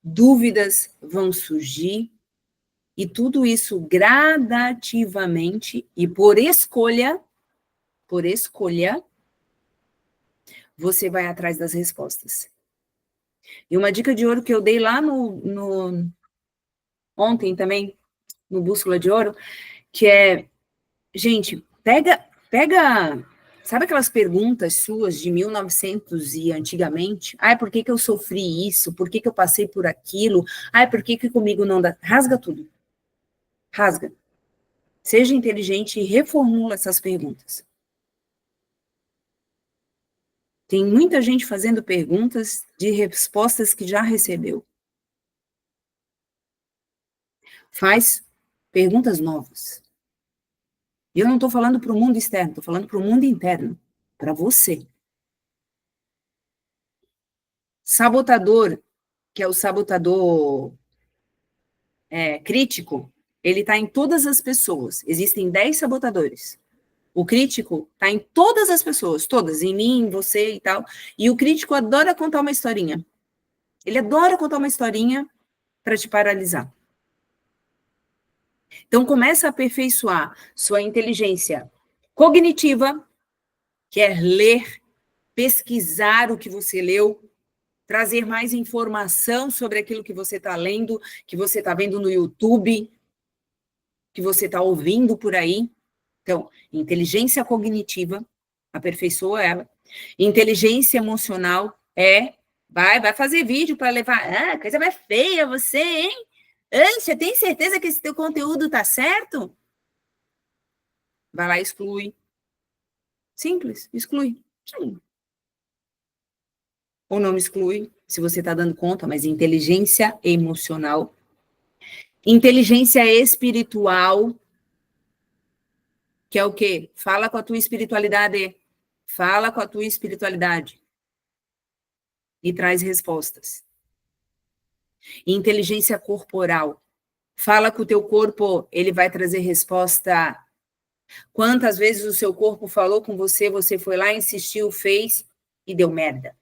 dúvidas vão surgir, e tudo isso gradativamente e por escolha, você vai atrás das respostas. E uma dica de ouro que eu dei lá ontem também, no Bússola de Ouro, que é, gente, pega, sabe aquelas perguntas suas de 1900 e antigamente? Ai, por que eu sofri isso? Por que eu passei por aquilo? Ai, por que comigo não dá? Rasga tudo. Rasga. Seja inteligente e reformula essas perguntas. Tem muita gente fazendo perguntas de respostas que já recebeu. Faz perguntas novas. E eu não estou falando para o mundo externo, estou falando para o mundo interno, para você. Sabotador, que é o sabotador crítico, ele está em todas as pessoas. Existem 10 sabotadores. O crítico está em todas as pessoas, todas, em mim, em você e tal. E o crítico adora contar uma historinha. Ele adora contar uma historinha para te paralisar. Então, começa a aperfeiçoar sua inteligência cognitiva, que é ler, pesquisar o que você leu, trazer mais informação sobre aquilo que você está lendo, que você está vendo no YouTube, que você está ouvindo por aí. Então, inteligência cognitiva, aperfeiçoa ela. Inteligência emocional vai fazer vídeo para levar. Ah, coisa mais feia você, hein? Você tem certeza que esse teu conteúdo está certo? Vai lá e exclui. Simples, exclui. Sim. Ou não exclui, se você está dando conta, mas inteligência emocional. Inteligência espiritual, que é o quê? Fala com a tua espiritualidade. Fala com a tua espiritualidade. E traz respostas. Inteligência corporal. Fala com o teu corpo, ele vai trazer resposta. Quantas vezes o seu corpo falou com você, você foi lá, insistiu, fez e deu merda.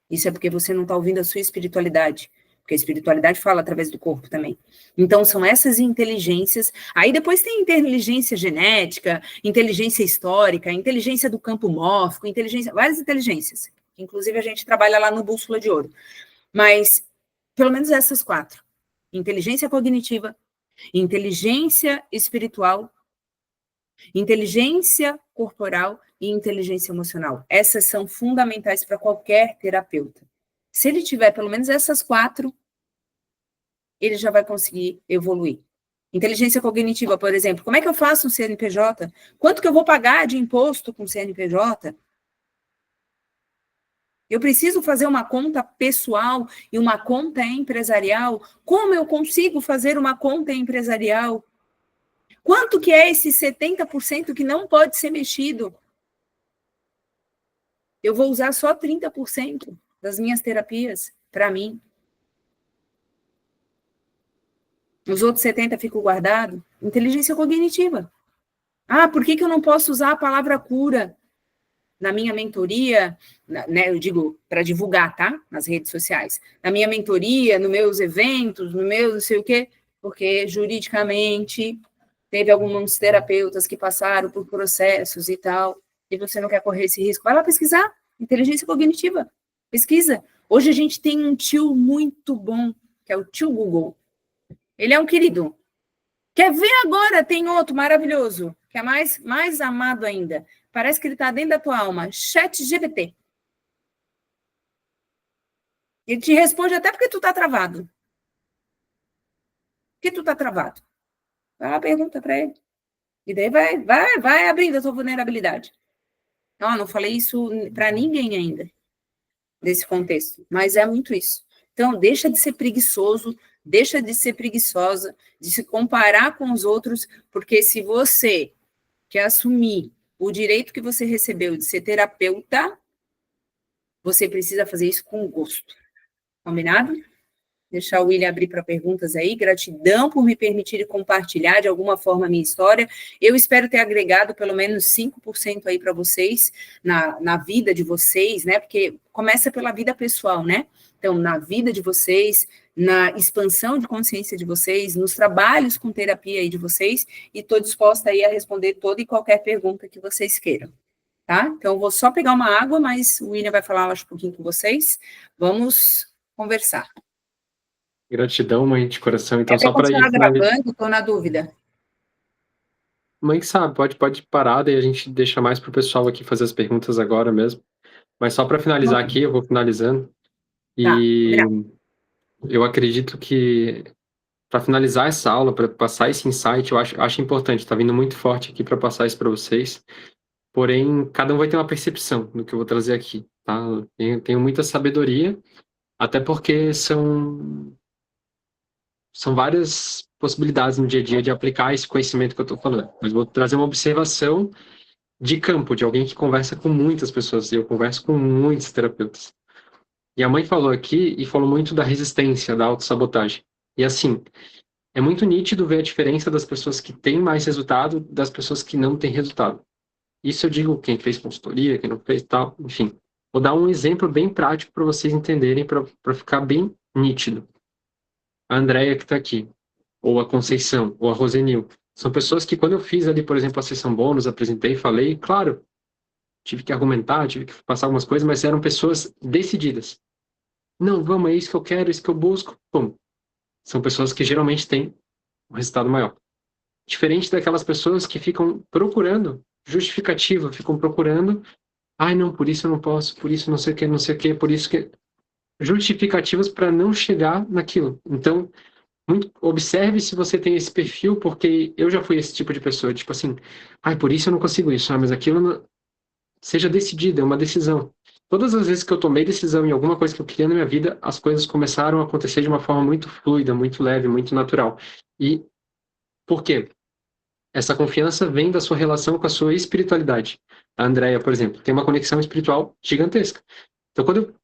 Isso é porque você não está ouvindo a sua espiritualidade. Porque a espiritualidade fala através do corpo também. Então, são essas inteligências. Aí depois tem inteligência genética, inteligência histórica, inteligência do campo mórfico, várias inteligências. Inclusive, a gente trabalha lá no Bússola de Ouro. Mas, pelo menos essas 4. Inteligência cognitiva, inteligência espiritual, inteligência corporal e inteligência emocional. Essas são fundamentais para qualquer terapeuta. Se ele tiver pelo menos essas 4, ele já vai conseguir evoluir. Inteligência cognitiva, por exemplo, como é que eu faço um CNPJ? Quanto que eu vou pagar de imposto com CNPJ? Eu preciso fazer uma conta pessoal e uma conta empresarial? Como eu consigo fazer uma conta empresarial? Quanto que é esse 70% que não pode ser mexido? Eu vou usar só 30%. das minhas terapias para mim. Os outros 70 ficam guardados. Inteligência cognitiva. Ah, por que eu não posso usar a palavra cura na minha mentoria, né, eu digo para divulgar, tá? Nas redes sociais. Na minha mentoria, nos meus eventos, no meu não sei o quê, porque juridicamente teve alguns terapeutas que passaram por processos e tal, e você não quer correr esse risco. Vai lá pesquisar. Inteligência cognitiva. Pesquisa. Hoje a gente tem um tio muito bom, que é o tio Google. Ele é um querido. Quer ver agora? Tem outro maravilhoso, que é mais amado ainda. Parece que ele está dentro da tua alma. ChatGPT. Ele te responde até porque tu tá travado. Por que tu tá travado? Vai lá, pergunta para ele. E daí vai abrindo a tua vulnerabilidade. Não falei isso para ninguém ainda, nesse contexto. Mas é muito isso. Então, deixa de ser preguiçoso, deixa de ser preguiçosa, de se comparar com os outros, porque se você quer assumir o direito que você recebeu de ser terapeuta, você precisa fazer isso com gosto. Combinado? Deixar o William abrir para perguntas aí. Gratidão por me permitir compartilhar de alguma forma a minha história. Eu espero ter agregado pelo menos 5% aí para vocês, na vida de vocês, né? Porque começa pela vida pessoal, né? Então, na vida de vocês, na expansão de consciência de vocês, nos trabalhos com terapia aí de vocês, e estou disposta aí a responder toda e qualquer pergunta que vocês queiram, tá? Então, eu vou só pegar uma água, mas o William vai falar, acho, um pouquinho com vocês. Vamos conversar. Gratidão, mãe, de coração. Então, É para só para ir continuar finalizar. gravando? Estou na dúvida. Mãe sabe, pode parar, daí a gente deixa mais pro pessoal aqui fazer as perguntas agora mesmo. Mas só para finalizar aqui, eu vou finalizando. Tá, E combinado. eu acredito que, para finalizar essa aula, para passar esse insight, eu acho importante, está vindo muito forte aqui para passar isso para vocês. Porém, cada um vai ter uma percepção do que eu vou trazer aqui, tá? Tenho muita sabedoria, até porque são várias possibilidades no dia a dia de aplicar esse conhecimento que eu estou falando. Mas vou trazer uma observação de campo, de alguém que conversa com muitas pessoas, e eu converso com muitos terapeutas. E a mãe falou aqui, e falou muito da resistência, da autossabotagem. E assim, é muito nítido ver a diferença das pessoas que têm mais resultado das pessoas que não têm resultado. Isso eu digo quem fez consultoria, quem não fez tal, enfim. Vou dar um exemplo bem prático para vocês entenderem, para ficar bem nítido. A Andrea que está aqui, ou a Conceição, ou a Rosenil, são pessoas que quando eu fiz ali, por exemplo, a sessão bônus, apresentei, falei, claro, tive que argumentar, tive que passar algumas coisas, mas eram pessoas decididas. Não, vamos, é isso que eu quero, é isso que eu busco. Bom, são pessoas que geralmente têm um resultado maior. Diferente daquelas pessoas que ficam procurando justificativa, ficam procurando, ai, não, por isso eu não posso, por isso não sei o que, não sei o que, por isso que... Justificativas para não chegar naquilo. Então, observe se você tem esse perfil, porque eu já fui esse tipo de pessoa, tipo assim, ai, por isso eu não consigo isso, mas aquilo não... Seja decidido, é uma decisão. Todas as vezes que eu tomei decisão em alguma coisa que eu queria na minha vida, as coisas começaram a acontecer de uma forma muito fluida, muito leve, muito natural. E por quê? Essa confiança vem da sua relação com a sua espiritualidade. A Andrea, por exemplo, tem uma conexão espiritual gigantesca. Então, quando eu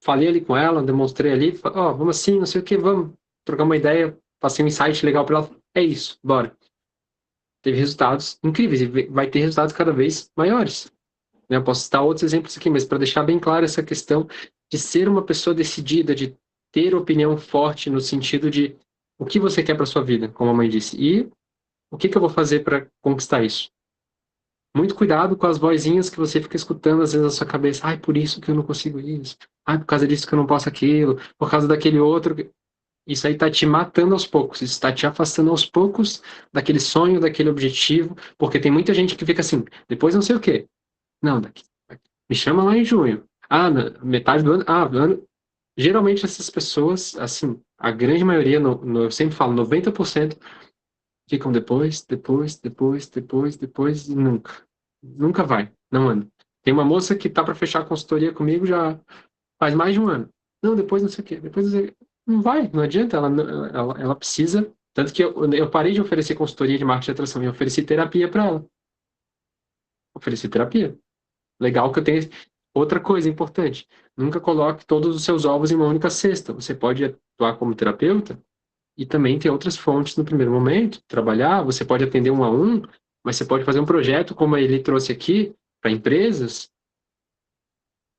falei ali com ela, demonstrei ali, ó, vamos assim, não sei o que, vamos trocar uma ideia, passei um insight legal para ela, é isso, bora. Teve resultados incríveis e vai ter resultados cada vez maiores. Eu posso citar outros exemplos aqui, mas para deixar bem claro essa questão de ser uma pessoa decidida, de ter opinião forte no sentido de o que você quer para sua vida, como a mãe disse, e o que eu vou fazer para conquistar isso. Muito cuidado com as vozinhas que você fica escutando às vezes na sua cabeça. Ai, por isso que eu não consigo isso. Ai, por causa disso que eu não posso aquilo. Por causa daquele outro. Isso aí está te matando aos poucos. Isso está te afastando aos poucos daquele sonho, daquele objetivo. Porque tem muita gente que fica assim, depois não sei o quê. Não, me chama lá em junho. Ah, metade do ano. Ah, do ano. Geralmente essas pessoas, assim, a grande maioria, eu sempre falo, 90%, ficam depois, e nunca. Nunca vai, não anda. Tem uma moça que tá para fechar a consultoria comigo já faz mais de um ano. Não, depois não sei o quê, depois não sei o quê. Não vai, não adianta, ela precisa. Tanto que eu parei de oferecer consultoria de marketing de atração e ofereci terapia para ela. Ofereci terapia. Legal que eu tenho. Outra coisa importante, nunca coloque todos os seus ovos em uma única cesta. Você pode atuar como terapeuta e também ter outras fontes no primeiro momento, trabalhar, você pode atender um a um, mas você pode fazer um projeto como ele trouxe aqui para empresas.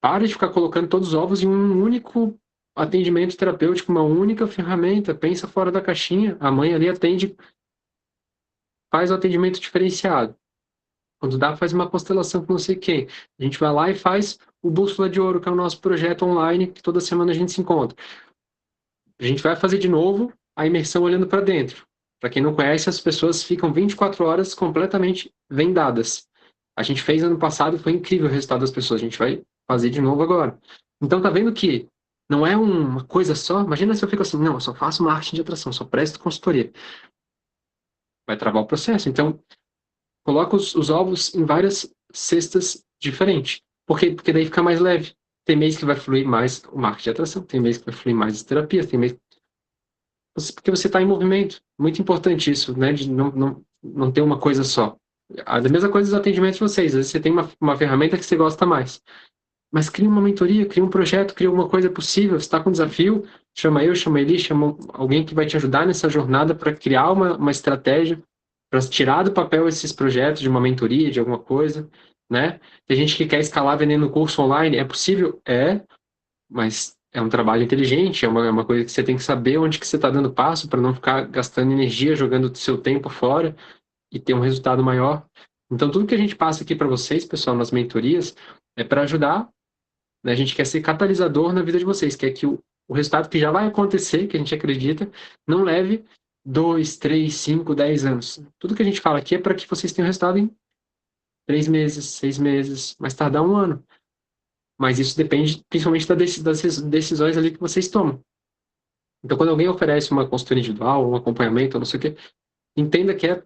Para de ficar colocando todos os ovos em um único atendimento terapêutico, uma única ferramenta. Pensa fora da caixinha. A mãe ali atende, faz o atendimento diferenciado. Quando dá, faz uma constelação com não sei quem. A gente vai lá e faz o Bússola de Ouro, que é o nosso projeto online, que toda semana a gente se encontra. A gente vai fazer de novo a imersão olhando para dentro. Para quem não conhece, as pessoas ficam 24 horas completamente vendadas. A gente fez ano passado e foi incrível o resultado das pessoas. A gente vai fazer de novo agora. Então, tá vendo que não é uma coisa só? Imagina se eu fico assim, não, eu só faço marketing de atração, só presto consultoria. Vai travar o processo. Então, coloca os ovos em várias cestas diferentes. Por quê? Porque daí fica mais leve. Tem mês que vai fluir mais o marketing de atração, tem mês que vai fluir mais as terapias, tem mês porque você está em movimento. Muito importante isso, né? De não ter uma coisa só. A mesma coisa dos atendimentos de vocês. Às vezes você tem uma ferramenta que você gosta mais. Mas cria uma mentoria, cria um projeto, cria alguma coisa possível. Você está com um desafio, chama eu, chama ele, chama alguém que vai te ajudar nessa jornada para criar uma estratégia, para tirar do papel esses projetos de uma mentoria, de alguma coisa, né? Tem gente que quer escalar vendendo curso online. É possível? É, mas é um trabalho inteligente, é uma coisa que você tem que saber onde que você está dando passo para não ficar gastando energia, jogando seu tempo fora e ter um resultado maior. Então, tudo que a gente passa aqui para vocês, pessoal, nas mentorias, é para ajudar, né? A gente quer ser catalisador na vida de vocês, quer que o resultado que já vai acontecer, que a gente acredita, não leve 2, 3, 5, 10 anos. Tudo que a gente fala aqui é para que vocês tenham resultado em 3 meses, 6 meses, mais tardar um ano. Mas isso depende principalmente das decisões ali que vocês tomam. Então, quando alguém oferece uma consultoria individual, um acompanhamento, não sei o quê, entenda que é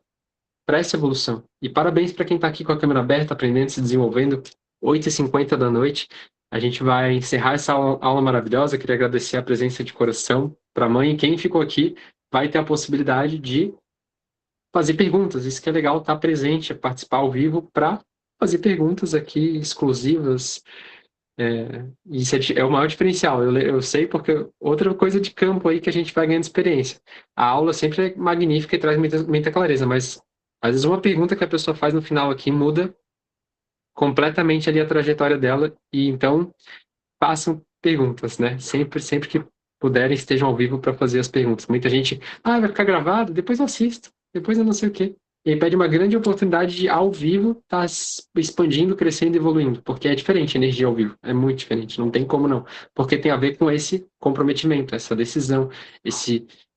para essa evolução. E parabéns para quem está aqui com a câmera aberta, aprendendo, se desenvolvendo. 8h50 da noite, a gente vai encerrar essa aula maravilhosa. Queria agradecer a presença de coração para a mãe. Quem ficou aqui vai ter a possibilidade de fazer perguntas. Isso que é legal, estar presente, participar ao vivo para fazer perguntas aqui exclusivas. Isso é o maior diferencial. Eu sei porque outra coisa de campo aí que a gente vai ganhando experiência. A aula sempre é magnífica e traz muita clareza, mas às vezes uma pergunta que a pessoa faz no final aqui muda completamente ali a trajetória dela. E então façam perguntas, né? Sempre que puderem, estejam ao vivo para fazer as perguntas. Muita gente, vai ficar gravado, depois eu assisto, depois eu não sei o quê. E aí pede uma grande oportunidade de, ao vivo, estar expandindo, crescendo e evoluindo, porque é diferente a energia ao vivo, é muito diferente, não tem como não, porque tem a ver com esse comprometimento, essa decisão,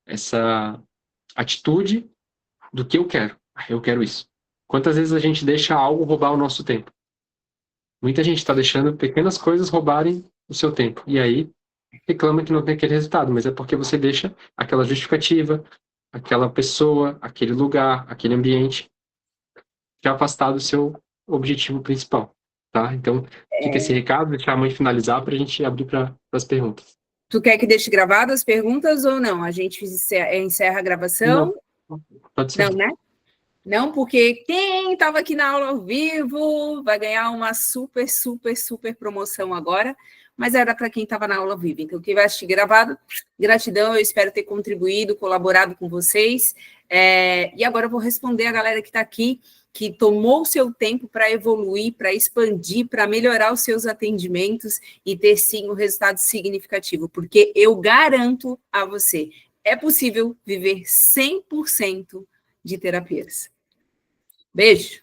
essa atitude do que eu quero. Eu quero isso. Quantas vezes a gente deixa algo roubar o nosso tempo? Muita gente está deixando pequenas coisas roubarem o seu tempo, e aí reclama que não tem aquele resultado, mas é porque você deixa aquela justificativa, aquela pessoa, aquele lugar, aquele ambiente já afastado do seu objetivo principal, tá? Então, fica esse recado, deixar a mãe finalizar para a gente abrir para as perguntas. Tu quer que deixe gravado as perguntas ou não? A gente encerra a gravação? Não, pode ser. Não, né? Não, porque quem estava aqui na aula ao vivo vai ganhar uma super, super, super promoção agora, mas era para quem estava na aula ao vivo. Então, quem vai assistir gravado, gratidão, eu espero ter contribuído, colaborado com vocês. E agora eu vou responder a galera que está aqui, que tomou o seu tempo para evoluir, para expandir, para melhorar os seus atendimentos e ter, sim, um resultado significativo, porque eu garanto a você, é possível viver 100% de terapias. Beijo!